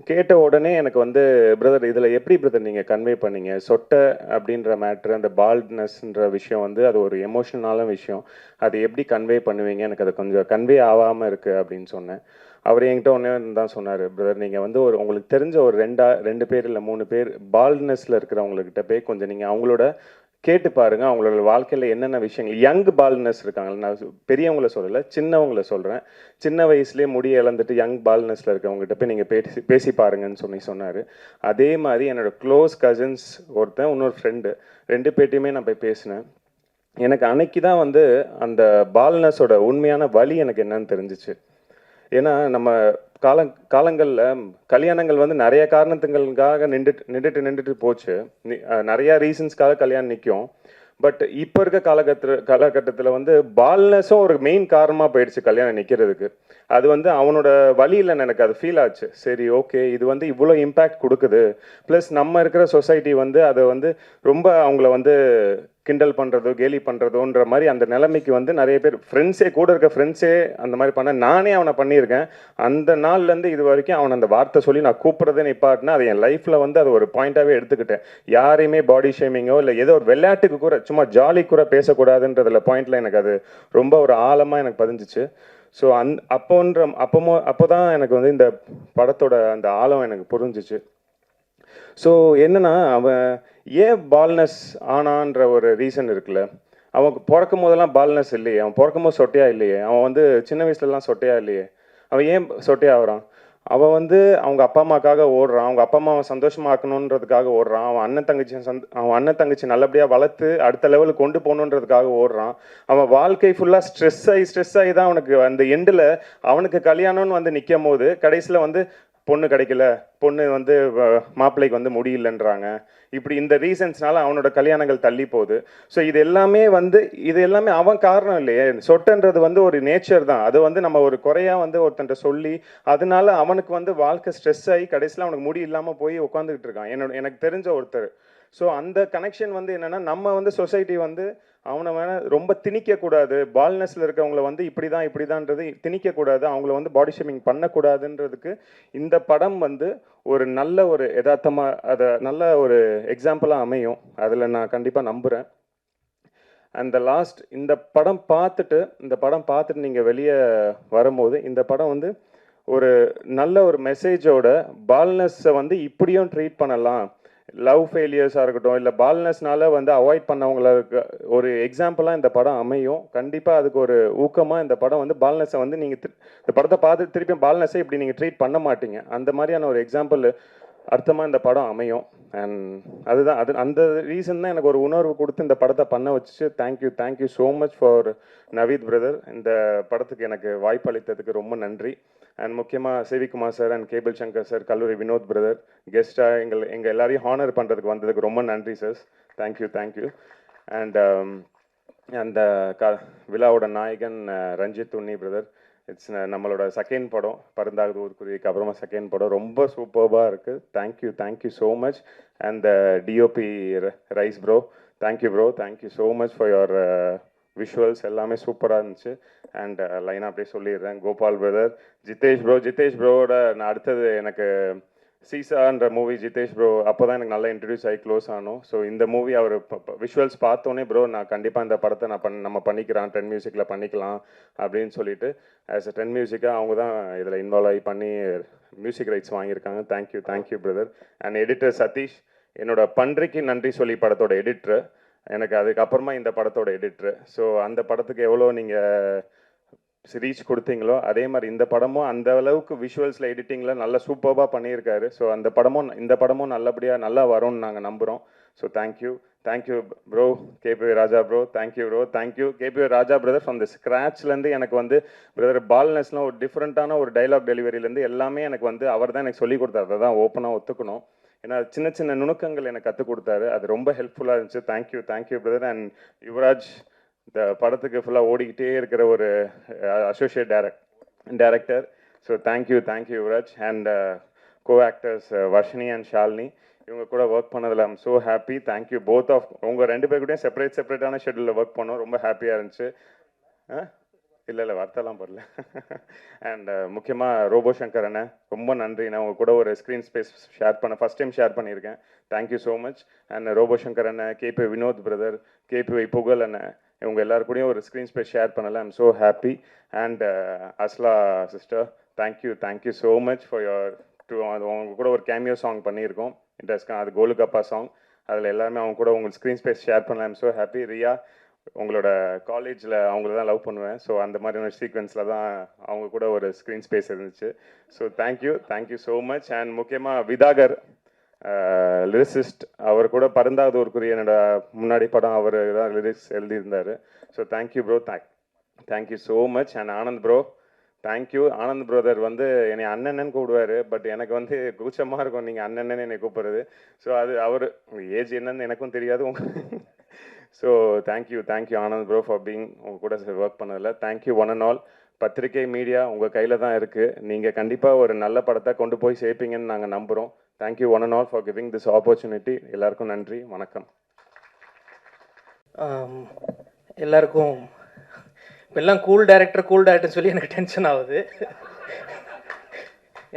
Speaker 9: கேட்ட உடனே எனக்கு வந்து பிரதர் இதில் எப்படி பிரதர் நீங்கள் கன்வே பண்ணீங்க, சொட்டை அப்படின்ற மேட்ரு, அந்த பால்ட்னஸ்ன்ற விஷயம் வந்து அது ஒரு எமோஷனலான விஷயம், அது எப்படி கன்வே பண்ணுவீங்க, எனக்கு அது கொஞ்சம் கன்வே ஆகாமல் இருக்குது அப்படின்னு சொன்னேன். அவர் என்கிட்ட ஒன்றே தான் சொன்னார், பிரதர் நீங்கள் வந்து உங்களுக்கு தெரிஞ்ச ஒரு 2 பேர் இல்லை 3 பேர் பால்ட்னஸில் இருக்கிறவங்கக்கிட்ட போய் கொஞ்சம் நீங்கள் அவங்களோட கேட்டு பாருங்கள், அவங்களோட வாழ்க்கையில் என்னென்ன விஷயங்கள். யங் பால்ட்னஸ் இருக்காங்க, நான் பெரியவங்கள சொல்லலை, சின்னவங்கள சொல்கிறேன். சின்ன வயசுலேயே முடியை இழந்துட்டு யங் பால்ட்னஸில் இருக்கவங்ககிட்ட போய் நீங்கள் பேசி பாருங்கன்னு சொன்னார். அதே மாதிரி என்னோட க்ளோஸ் கசின்ஸ் ஒருத்தன், இன்னொரு ஃப்ரெண்டு, 2 பேர்ட்டையுமே நான் போய் பேசினேன். எனக்கு அன்னைக்கு தான் வந்து அந்த பால்ட்னஸோட உண்மையான வலி எனக்கு என்னன்னு தெரிஞ்சிச்சு. ஏன்னா நம்ம காலங்களில் கல்யாணங்கள் வந்து நிறைய காரணத்துங்களுக்காக நின்றுட்டு போச்சு. நிறையா ரீசன்ஸ்க்காக கல்யாணம் நிற்கும். பட் இப்போ இருக்க காலகட்டத்தில் வந்து பால்னஸும் ஒரு மெயின் காரணமாக போயிடுச்சு கல்யாணம் நிற்கிறதுக்கு. அது வந்து அவனோட வழியில் எனக்கு அது ஃபீல் ஆச்சு. சரி, ஓகே, இது வந்து இவ்வளோ இம்பேக்ட் கொடுக்குது. ப்ளஸ் நம்ம இருக்கிற சொசைட்டி வந்து அதை வந்து ரொம்ப அவங்கள வந்து கிண்டல் பண்ணுறதோ கேலி பண்ணுறதோன்ற மாதிரி அந்த நிலைமைக்கு வந்து நிறைய பேர் கூட இருக்க ஃப்ரெண்ட்ஸே அந்த மாதிரி பண்ண, நானே அவனை பண்ணியிருக்கேன். அந்த நாள்லேருந்து இது வரைக்கும் அவனை அந்த வார்த்தை சொல்லி நான் கூப்பிட்றதே நிப்பாட்டினா அது என் லைஃப்பில் வந்து அது ஒரு பாயிண்ட்டாகவே எடுத்துக்கிட்டேன். யாரையுமே பாடி ஷேமிங்கோ இல்லை ஏதோ ஒரு விளையாட்டுக்கு கூட சும்மா ஜாலி கூட பேசக்கூடாதுன்றதுல பாயிண்டில் எனக்கு அது ரொம்ப ஒரு ஆழமாக எனக்கு பதிஞ்சிச்சு. ஸோ அப்போ தான் எனக்கு வந்து இந்த படத்தோட அந்த ஆழம் எனக்கு புரிஞ்சிச்சு. ஸோ என்னன்னா, அவன் ஏன் பால்னஸ் ஆனான்ற ஒரு ரீசன் இருக்குல்ல. அவன் பிறக்கும் போதெல்லாம் பால்னஸ் இல்லையே, அவன் பிறக்கும் போது சொட்டையா இல்லையே, அவன் வந்து சின்ன வயசுலலாம் சொட்டையா இல்லையே, அவன் ஏன் சொட்டையாகிறான்? அவன் வந்து அவங்க அப்பா அம்மாக்காக ஓடுறான், அவங்க அப்பா அம்மாவை சந்தோஷமாக்கணுன்றதுக்காக ஓடுறான், அவன் அண்ணன் தங்கச்சி நல்லபடியாக வளர்த்து அடுத்த லெவலுக்கு கொண்டு போகணுன்றதுக்காக ஓடுறான். அவன் வாழ்க்கை ஃபுல்லாக ஸ்ட்ரெஸ் ஆகி தான் அவனுக்கு அந்த எண்டில் அவனுக்கு கல்யாணம்னு வந்து நிற்கும் போது கடைசியில் வந்து பொண்ணு கிடைக்கல, பொண்ணு வந்து மாப்பிள்ளைக்கு வந்து முடியலன்றாங்க. இப்படி இந்த ரீசன்ஸ்னால அவனோட கல்யாணங்கள் தள்ளி போகுது. ஸோ இது எல்லாமே அவன் காரணம் இல்லையே. சொட்டன்றது வந்து ஒரு நேச்சர் தான். அது வந்து நம்ம ஒரு குறையா வந்து ஒருத்தன்ட்ட சொல்லி அதனால அவனுக்கு வந்து வாழ்க்கை ஸ்ட்ரெஸ் ஆகி கடைசியில் அவனுக்கு முடி இல்லாமல் போய் உட்காந்துக்கிட்டு இருக்கான். எனக்கு தெரிஞ்ச ஒருத்தர். ஸோ அந்த கனெக்ஷன் வந்து என்னென்னா, நம்ம வந்து சொசைட்டி வந்து அவனை ரொம்ப திணிக்கக்கூடாது. பால்னஸில் இருக்கவங்கள வந்து இப்படிதான்ன்றது திணிக்கக்கூடாது. அவங்கள வந்து பாடி ஷேமிங் பண்ணக்கூடாதுன்றதுக்கு இந்த படம் வந்து ஒரு நல்ல ஒரு யதார்த்தமாக அதை நல்ல ஒரு எக்ஸாம்பிளாக அமையும். அதில் நான் கண்டிப்பாக நம்புகிறேன். அண்ட் லாஸ்ட் இந்த படம் பார்த்துட்டு நீங்கள் வெளியே வரும்போது இந்த படம் வந்து ஒரு நல்ல ஒரு மெசேஜோட பால்னஸை வந்து இப்படியும் ட்ரீட் பண்ணலாம், லவ் ஃபெயிலியர்ஸாக இருக்கட்டும், இல்லை பால்னஸ்னால வந்து அவாய்ட் பண்ணவங்களுக்கு ஒரு எக்ஸாம்பிளாக இந்த படம் அமையும். கண்டிப்பாக அதுக்கு ஒரு ஊக்கமாக இந்த படம் வந்து பால்னஸை வந்து நீங்கள் இந்த படத்தை பார்த்து திருப்பியும் பால்னஸை இப்படி நீங்கள் ட்ரீட் பண்ண மாட்டீங்க. அந்த மாதிரியான ஒரு எக்ஸாம்பிள் அர்த்தமாக இந்த படம் அமையும். அண்ட் அதுதான் அந்த ரீசன் தான் எனக்கு ஒரு உணர்வு கொடுத்து இந்த படத்தை பண்ண வச்சு. Thank you so much for Naveed brother. இந்த படத்துக்கு எனக்கு வாய்ப்பு அளித்ததுக்கு ரொம்ப நன்றி. அண்ட் முக்கியமாக Sivakumar sir and cable Shankar sir, கல்லூரி வினோத் பிரதர் கெஸ்ட்டாக எங்கள் எல்லாரையும் ஹானர் பண்ணுறதுக்கு வந்ததுக்கு ரொம்ப நன்றி சார். தேங்க்யூ. அண்ட் அந்த விழாவோட நாயகன் ரஞ்சித் உன்னி பிரதர், இட்ஸ் நம்மளோட செகண்ட் படம், பருந்தாகுது ஊர்க்குருவிக்கு அப்புறமா செகண்ட் படம், ரொம்ப சூப்பர்பாக இருக்குது. Thank you so much. And DOP rice bro, thank you so much for your visuals. எல்லாமே சூப்பராக இருந்துச்சு. அண்ட் லைனாக அப்படியே சொல்லிடுறேன். கோபால் பிரதர், ஜிதேஷ் ப்ரோவோட நான் அடுத்தது எனக்கு சீசான்ற மூவி ஜிதேஷ் ப்ரோ அப்போ தான் எனக்கு நல்லா இன்ட்ரடியூஸ் ஆகி க்ளோஸ் ஆனோம். ஸோ இந்த மூவி அவர் விஷுவல்ஸ் பார்த்தோன்னே ப்ரோ நான் கண்டிப்பாக இந்த படத்தை நம்ம பண்ணிக்கிறோம், 10 மியூசிக்கில் பண்ணிக்கலாம் அப்படின்னு சொல்லிட்டு ஆஸ் அ 10 மியூசிக்காக அவங்க தான் இதில் இன்வால்வ் ஆகி பண்ணி மியூசிக் ரைட்ஸ் வாங்கியிருக்காங்க. Thank you brother. And editor Sathish, என்னோட பன்றிக்கு நன்றி சொல்லி படத்தோட எடிட்ரு, எனக்கு அதுக்கப்புறமா இந்த படத்தோட எடிட்ரு. ஸோ அந்த படத்துக்கு எவ்வளோ நீங்கள் ரீச் கொடுத்தீங்களோ அதே மாதிரி இந்த படமும் அந்த அளவுக்கு விஷுவல்ஸில் எடிட்டிங்கில் நல்லா சூப்பராக பண்ணியிருக்காரு. ஸோ இந்த படமும் நல்லபடியாக நல்லா வரும்னு நாங்கள் நம்புகிறோம். So thank you bro. KB Raja bro, thank you KB Raja brother. From the ஸ்க்ராட்ச்லேருந்து எனக்கு வந்து பிரதர் பால்னஸ்லாம் ஒரு டிஃப்ரெண்ட்டான ஒரு டைலாக் டெலிவரியிலேருந்து எல்லாமே எனக்கு வந்து அவர் தான் எனக்கு சொல்லிக் கொடுத்தாரு. அதை தான் ஓப்பனாக ஒத்துக்கணும். ஏன்னா சின்ன நுணுக்கங்கள் எனக்கு கற்றுக் கொடுத்தாரு. அது ரொம்ப ஹெல்ப்ஃபுல்லாக இருந்துச்சு. Thank you brother. அண்ட் யுவராஜ், இந்த படத்துக்கு ஃபுல்லாக ஓடிக்கிட்டே இருக்கிற ஒரு associate director. So thank you Yuvaraj. And co actors Varshini and Shalini, இவங்க கூட ஒர்க் பண்ணதில் I'm so happy. Thank you both of. உங்கள் 2 பேர் கூடயும் செப்பரேட்டான ஷெட்யூலில் ஒர்க் பண்ணோம். ரொம்ப ஹாப்பியாக இருந்துச்சு. இல்லை வார்த்தைலாம் போடல. அண்ட் முக்கியமாக ரோபோ சங்கர் அண்ணன், ரொம்ப நன்றி. நான் உங்கள் கூட ஒரு screen space first time share பண்ணியிருக்கேன். Thank you so much. And Robo Shankar அண்ணன், கேபி வினோத் பிரதர், கேபி புகழ் அண்ணன், இவங்க எல்லாருக்கூடையும் ஒரு ஸ்க்ரீன் ஸ்பேஸ் ஷேர் பண்ணல. I'm so happy. And Asla sister, thank you so much for அவங்க கூட ஒரு கேமியோ சாங் பண்ணியிருக்கோம் இன்ட்ரெஸ்டாக. அது கோலுகப்பா சாங். அதில் எல்லாருமே அவங்க கூட உங்களுக்கு ஸ்க்ரீன் ஸ்பேஸ் ஷேர் பண்ணல. I'm so happy. ரியா, உங்களோட காலேஜில் அவங்கள தான் லவ் பண்ணுவேன். ஸோ அந்த மாதிரியான சீக்வன்ஸில் தான் அவங்க கூட ஒரு ஸ்க்ரீன் ஸ்பேஸ் இருந்துச்சு. So thank you so much. And முக்கியமாக விதாகர், லிரிசிஸ்ட், அவர் கூட பருந்தாவது ஊர்க்குரிய என்னோட முன்னாடி படம் அவர் தான் லிரிக்ஸ் எழுதியிருந்தார். So thank you bro, thank you so much. And Anand bro, thank you. Anand brother வந்து என்னை அண்ணன்னு கூப்பிடுவார். பட் எனக்கு வந்து கூச்சமாக இருக்கும் நீங்கள் அண்ணன்னு என்னை கூப்பிட்றது. ஸோ அது அவர் ஏஜ் என்னன்னு எனக்கும் தெரியாது. So thank you Anand bro for being உங்கள் கூட ஒர்க் பண்ணதில். Thank you one and all. பத்திரிகை மீடியா உங்கள் கையில் தான் இருக்குது. நீங்கள் கண்டிப்பாக ஒரு நல்ல படத்தை கொண்டு போய் சேர்ப்பீங்கன்னு நாங்கள் நம்புகிறோம். Thank you one and all for giving this opportunity. எல்லாருக்கும் நன்றி, வணக்கம்.
Speaker 10: எல்லாருக்கும் இப்போல்லாம் கூல் டேரக்டர் சொல்லி எனக்கு டென்ஷன் ஆகுது.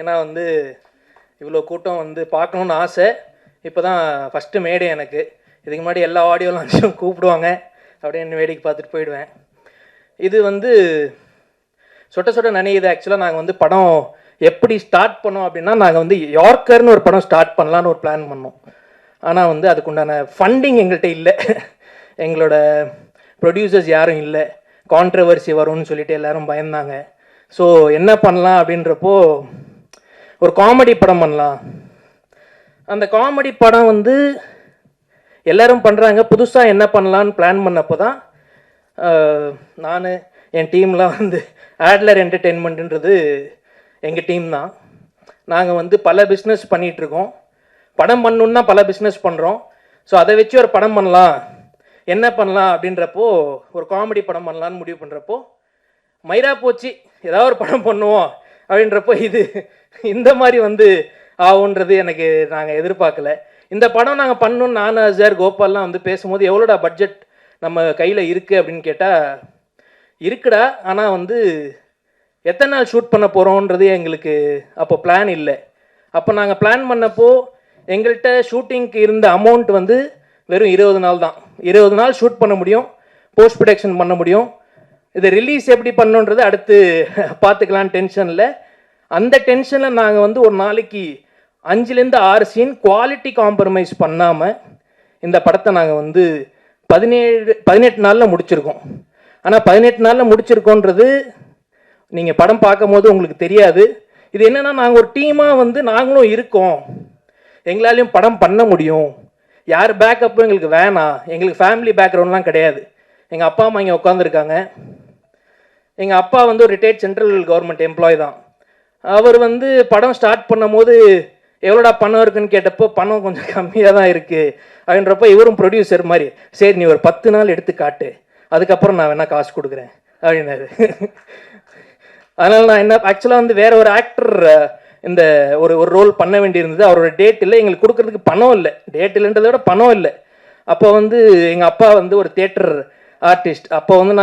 Speaker 10: ஏன்னா வந்து இவ்வளோ கூட்டம் வந்து பார்க்கணுன்னு ஆசை. இப்போ தான் ஃபஸ்ட்டு மேடை எனக்கு. இதுக்கு முன்னாடி எல்லா ஆடியோ லான்ச்சும் கூப்பிடுவாங்க, அப்படியே என்ன வேடிக்கை பார்த்துட்டு போயிடுவேன். இது வந்து சொட்ட நனையுது. ஆக்சுவலாக நாங்கள் வந்து படம் எப்படி ஸ்டார்ட் பண்ணோம் அப்படின்னா, நாங்கள் வந்து யார்க்கர்னு ஒரு படம் ஸ்டார்ட் பண்ணலான்னு ஒரு பிளான் பண்ணோம். ஆனால் வந்து அதுக்குண்டான ஃபண்டிங் எங்கள்கிட்ட இல்லை. எங்களோட ப்ரொடியூசர்ஸ் யாரும் இல்லை. கான்ட்ரவர்சி வரும்னு சொல்லிட்டு எல்லோரும் பயந்தாங்க. ஸோ என்ன பண்ணலாம் அப்படின்றப்போ ஒரு காமெடி படம் பண்ணலாம். அந்த காமெடி படம் வந்து எல்லோரும் பண்ணுறாங்க, புதுசாக என்ன பண்ணலான்னு பிளான் பண்ணப்போ தான் நான் என் டீம்லாம் வந்து ஆட்லர் என்டர்டெயின்மெண்ட்டுன்றது எங்கள் டீம் தான். நாங்கள் வந்து பல பிஸ்னஸ் பண்ணிகிட்ருக்கோம். படம் பண்ணணுன்னா பல பிஸ்னஸ் பண்ணுறோம். ஸோ அதை வச்சு ஒரு படம் பண்ணலாம், என்ன பண்ணலாம் அப்படின்றப்போ ஒரு காமெடி படம் பண்ணலான்னு முடிவு பண்ணுறப்போ மயிரா போச்சு ஏதாவது ஒரு படம் பண்ணுவோம் அப்படின்றப்போ இது இந்த மாதிரி வந்து ஆகுன்றது எனக்கு நாங்கள் எதிர்பார்க்கல. இந்த படம் நாங்கள் பண்ணோன்னு நான் அஜர் கோபால்லாம் வந்து பேசும்போது எவ்வளோடா பட்ஜெட் நம்ம கையில் இருக்குது அப்படின்னு கேட்டால் இருக்குடா, ஆனால் வந்து எத்தனை நாள் ஷூட் பண்ண போகிறோன்றது எங்களுக்கு அப்போ பிளான் இல்லை. அப்போ நாங்கள் பிளான் பண்ணப்போ எங்கள்கிட்ட ஷூட்டிங்க்கு இருந்த அமௌண்ட் வந்து வெறும் 20 நாள் தான். 20 நாள் ஷூட் பண்ண முடியும், போஸ்ட் ப்ரொடக்ஷன் பண்ண முடியும். இதை ரிலீஸ் எப்படி பண்ணுன்றது அடுத்து பார்த்துக்கலாம் டென்ஷனில். அந்த டென்ஷனில் நாங்கள் வந்து ஒரு நாளைக்கு 5லேருந்து 6 சீன் குவாலிட்டி காம்ப்ரமைஸ் பண்ணாமல் இந்த படத்தை நாங்கள் வந்து 18 நாளில் முடிச்சிருக்கோம். ஆனால் 18 நாளில் முடிச்சிருக்கோன்றது நீங்கள் படம் பார்க்கும் போது உங்களுக்கு தெரியாது. இது என்னென்னா நாங்கள் ஒரு டீமாக வந்து நாங்களும் இருக்கோம், எங்களாலையும் படம் பண்ண முடியும், யார் பேக்கப்பும் எங்களுக்கு வேணாம், எங்களுக்கு ஃபேமிலி பேக்ரவுண்ட்லாம் கிடையாது. எங்கள் அப்பா அம்மா இங்கே உட்காந்துருக்காங்க. எங்கள் அப்பா வந்து ஒரு ரிட்டையர்ட் சென்ட்ரல் கவர்மெண்ட் எம்ப்ளாய் தான். அவர் வந்து படம் ஸ்டார்ட் பண்ணும் போது எவ்வளோடா பணம் இருக்குன்னு கேட்டப்போ பணம் கொஞ்சம் கம்மியாக தான் இருக்குது அப்படின்றப்போ இவரும் ப்ரொடியூசர் மாதிரி சரி நீ ஒரு 10 நாள் எடுத்து காட்டு, அதுக்கப்புறம் நான் வேணால் காசு கொடுக்குறேன் அப்படின்னாரு. அதனால் நான் என்ன ஆக்சுவலாக வந்து வேற ஒரு ஆக்டர் இந்த ஒரு ரோல் பண்ண வேண்டியிருந்தது. அவரோட டேட் இல்லை, எங்களுக்கு கொடுக்கறதுக்கு பணம் இல்லை, டேட் இல்லைன்றதை விட பணம் இல்லை. அப்போ வந்து எங்கள் அப்பா வந்து ஒரு தியேட்டர் ஆர்டிஸ்ட். அப்போ வந்து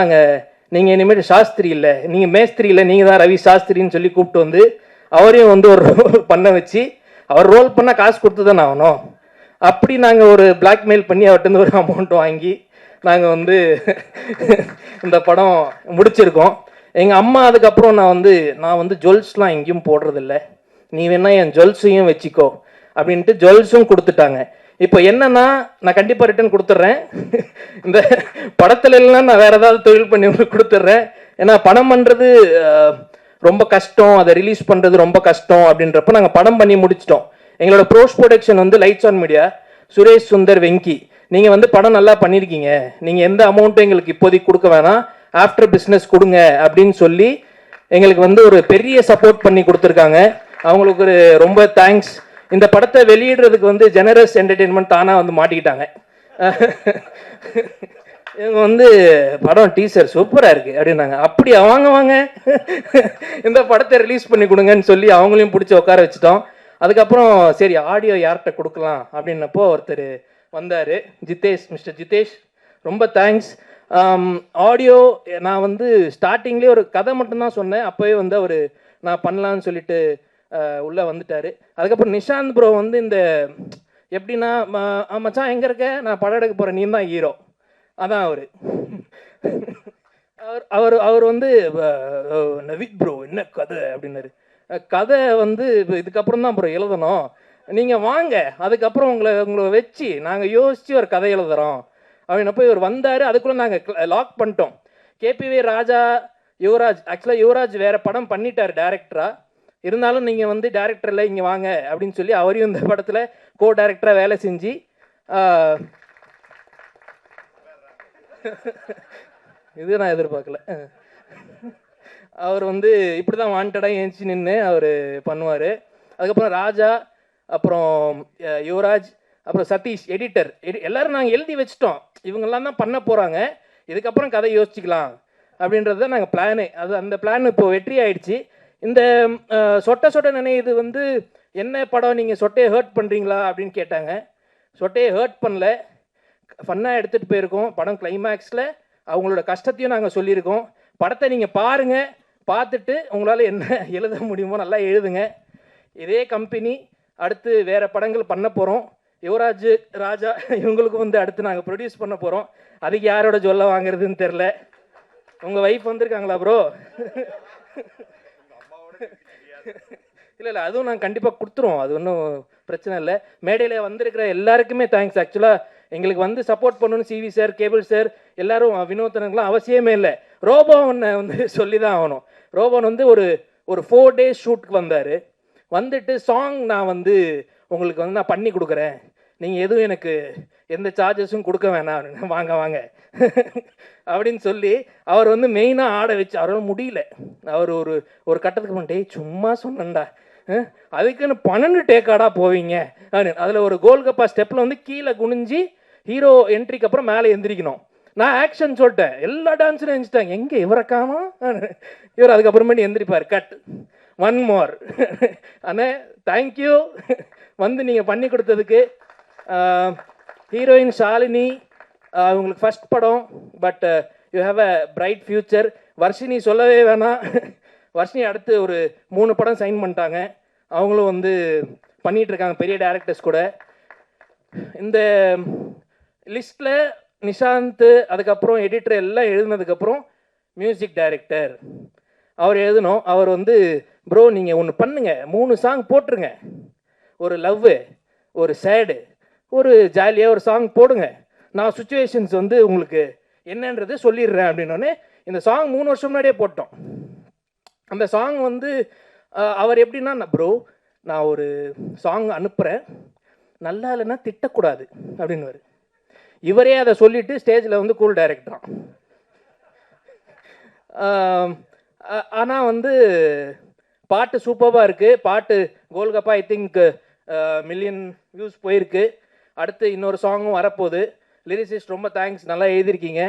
Speaker 10: நீங்கள் இனிமேல் சாஸ்திரி இல்லை, நீங்கள் மேஸ்திரி இல்லை, நீங்கள் தான் ரவி சாஸ்திரின்னு சொல்லி கூப்பிட்டு வந்து அவரையும் வந்து ஒரு ரோல் பண்ண வச்சு அவர் ரோல் பண்ணால் காசு கொடுத்து தானே ஆகணும். அப்படி நாங்கள் ஒரு பிளாக்மெயில் பண்ணி அவர்கிட்ட ஒரு அமௌண்ட் வாங்கி நாங்கள் வந்து இந்த படம் முடிச்சிருக்கோம். எங்கள் அம்மா அதுக்கப்புறம் நான் வந்து ஜுவல்ஸ்லாம் எங்கேயும் போடுறதில்ல, நீ வேணா என் ஜுவல்ஸையும் வச்சுக்கோ அப்படின்ட்டு ஜுவல்ஸும் கொடுத்துட்டாங்க. இப்போ என்னன்னா நான் கண்டிப்பாக ரிட்டர்ன் கொடுத்துட்றேன். இந்த படத்துல எல்லாம் நான் வேற ஏதாவது தொழில் பண்ணி உங்களுக்கு கொடுத்துட்றேன். ஏன்னா படம் பண்ணுறது ரொம்ப கஷ்டம், அதை ரிலீஸ் பண்ணுறது ரொம்ப கஷ்டம். அப்படின்றப்ப நாங்கள் படம் பண்ணி முடிச்சிட்டோம். எங்களோட போஸ்ட் ப்ரொடக்ஷன் வந்து lights on media, Suresh Sundar Venky, நீங்கள் வந்து படம் நல்லா பண்ணியிருக்கீங்க, நீங்கள் எந்த அமௌண்ட்டும் எங்களுக்கு இப்போதைக்கு கொடுக்க வேணாம், ஆஃப்டர் பிஸ்னஸ் கொடுங்க அப்படின்னு சொல்லி எங்களுக்கு வந்து ஒரு பெரிய சப்போர்ட் பண்ணி கொடுத்துருக்காங்க. அவங்களுக்கு ஒரு ரொம்ப தேங்க்ஸ். இந்த படத்தை வெளியிடுறதுக்கு வந்து ஜெனரஸ் என்டர்டெயின்மெண்ட் தானாக வந்து மாட்டிக்கிட்டாங்க. இவங்க வந்து படம் டீசர் சூப்பராக இருக்குது அப்படின்னாங்க. அப்படி வாங்க இந்த படத்தை ரிலீஸ் பண்ணி கொடுங்கன்னு சொல்லி அவங்களையும் பிடிச்சி உட்கார வச்சுட்டோம். அதுக்கப்புறம் சரி ஆடியோ யார்கிட்ட கொடுக்கலாம் அப்படின்னப்போ ஒருத்தர் வந்தார், ஜிதேஷ், மிஸ்டர் ஜிதேஷ், ரொம்ப தேங்க்ஸ். ஆடியோ நான் வந்து ஸ்டார்டிங்லேயே ஒரு கதை மட்டும்தான் சொன்னேன், அப்போவே வந்து அவர் நான் பண்ணலான்னு சொல்லிட்டு உள்ளே வந்துட்டார். அதுக்கப்புறம் நிஷாந்த் ப்ரோ வந்து இந்த எப்படின்னா மச்சான் எங்கே இருக்க, நான் படம் எடுக்க போகிறேன், நீ தான் ஹீரோ, அதான் அவர். அவர் வந்து நவீத் ப்ரோ என்ன கதை அப்படின்னாரு. கதை வந்து இதுக்கப்புறம் தான் ப்ரோ எழுதணும், நீங்கள் வாங்க, அதுக்கப்புறம் உங்களை வச்சு நாங்கள் யோசித்து ஒரு கதை எழுதுகிறோம் அப்படின்னப்போ இவர் வந்தார். அதுக்குள்ளே நாங்கள் லாக் பண்ணிட்டோம். கேபிவி ராஜா, யுவராஜ், ஆக்சுவலாக யுவராஜ் வேறு படம் பண்ணிட்டார் டேரக்டராக, இருந்தாலும் நீங்கள் வந்து டேரக்டரில் இங்கே வாங்க அப்படின்னு சொல்லி அவரையும் இந்த படத்தில் கோ டேரக்டராக வேலை செஞ்சு இது நான் எதிர்பார்க்கல. அவர் வந்து இப்படி தான் வாண்டடாக ஏஞ்சி நின்று அவர் பண்ணுவார். அதுக்கப்புறம் ராஜா, அப்புறம் யுவராஜ், அப்புறம் சதீஷ் எடிட்டர், எல்லோரும் நாங்கள் எழுதி வச்சிட்டோம், இவங்கெல்லாம் தான் பண்ண போகிறாங்க, இதுக்கப்புறம் கதை யோசிச்சுக்கலாம் அப்படின்றது தான் நாங்கள் பிளானே. அந்த பிளான் இப்போ வெற்றி ஆயிடுச்சு. இந்த சொட்ட நினைவு வந்து என்ன படம், நீங்கள் சொட்டையை ஹர்ட் பண்ணுறீங்களா அப்படின்னு கேட்டாங்க. சொட்டையை ஹர்ட் பண்ணல, ஃபன்னாக எடுத்துகிட்டு போயிருக்கோம். படம் கிளைமேக்ஸில் அவங்களோட கஷ்டத்தையும் நாங்கள் சொல்லியிருக்கோம். படத்தை நீங்கள் பாருங்கள், பார்த்துட்டு உங்களால் என்ன எழுத முடியுமோ நல்லா எழுதுங்க. இதே கம்பெனி அடுத்து வேறு படங்கள் பண்ண போகிறோம். யுவராஜ், ராஜா இவங்களுக்கும் வந்து அடுத்து நாங்கள் ப்ரொடியூஸ் பண்ண போகிறோம். அதுக்கு யாரோட சொல்ல வாங்குறதுன்னு தெரில. உங்கள் ஒய்ஃப் வந்திருக்காங்களா ப்ரோ? இல்லை அதுவும் நாங்கள் கண்டிப்பாக கொடுத்துருவோம், அது ஒன்றும் பிரச்சனை இல்லை. மேடையில் வந்திருக்கிற எல்லாருக்குமே தேங்க்ஸ். ஆக்சுவலாக எங்களுக்கு வந்து சப்போர்ட் பண்ணணும்னு சிவி சார், கேபிள் சார், எல்லாரும் வினோதனங்களாம் அவசியமே இல்லை. ரோபோனை வந்து சொல்லி தான் ஆகணும். ரோபோன் வந்து ஒரு 4 days ஷூட்டுக்கு வந்தார். வந்துட்டு சாங் நான் வந்து உங்களுக்கு வந்து நான் பண்ணி கொடுக்குறேன், நீங்கள் எதுவும் எனக்கு எந்த சார்ஜஸும் கொடுக்க வேணாம், வாங்க அப்படின்னு சொல்லி அவர் வந்து மெயினாக ஆட வச்சு அவரால் முடியல. அவர் ஒரு கட்டத்துக்கு டேய் சும்மா சொன்னேன்டா, அதுக்குன்னு 12 டேக்காடா போவீங்க அதில் ஒரு கோல்கப்பா ஸ்டெப்பில் வந்து கீழே குனிஞ்சி ஹீரோ என்ட்ரிக்கு அப்புறம் மேலே எந்திரிக்கணும். நான் ஆக்ஷன் சொல்லிட்டேன், எல்லா டான்ஸரும் எழுந்துட்டாங்க, எங்கே இவரை காணோம். இவர் அதுக்கப்புறமேட்டு எந்திரிப்பார், கட் ஒன் மோர். அண்ணே தேங்க்யூ வந்து நீங்கள் பண்ணி கொடுத்ததுக்கு. ஹீரோயின் ஷாலினி, உங்களுக்கு ஃபஸ்ட் படம், but you have a bright future. Varshini சொல்லவே வேணாம், வர்ஷினி அடுத்து ஒரு 3 படம் சைன் பண்ணிட்டாங்க, அவங்களும் வந்து பண்ணிகிட்ருக்காங்க பெரிய டேரக்டர்ஸ் கூட. இந்த லிஸ்ட்டில் நிஷாந்த், அதுக்கப்புறம் எடிட்டர் எல்லாம் எழுதுனதுக்கப்புறம் மியூசிக் டைரக்டர் அவர் எழுதணும். அவர் வந்து ப்ரோ நீங்கள் ஒன்று பண்ணுங்கள், 3 சாங் போட்டுருங்க, ஒரு லவ்வு, ஒரு சேடு, ஒரு ஜாலியாக ஒரு சாங் போடுங்க, நான் சுச்சுவேஷன்ஸ் வந்து உங்களுக்கு என்னன்றது சொல்லிடுறேன் அப்படின்னோடனே இந்த சாங் 3 வருஷம் முன்னாடியே போட்டோம். அந்த சாங் வந்து அவர் எப்படின்னா, ப்ரோ நான் ஒரு சாங் அனுப்புகிறேன், நல்லா இல்லைன்னா திட்டக்கூடாது அப்படின்னுவார். இவரே அதை சொல்லிவிட்டு ஸ்டேஜில் வந்து கூல் டைரக்டரான். ஆனால் வந்து பாட்டு சூப்பராக இருக்குது. பாட்டு golgappa I think million views போயிருக்கு. அடுத்து இன்னொரு சாங்கும் வரப்போகுது. லிரிசிஸ்ட் ரொம்ப தேங்க்ஸ், நல்லா எழுதியிருக்கீங்க.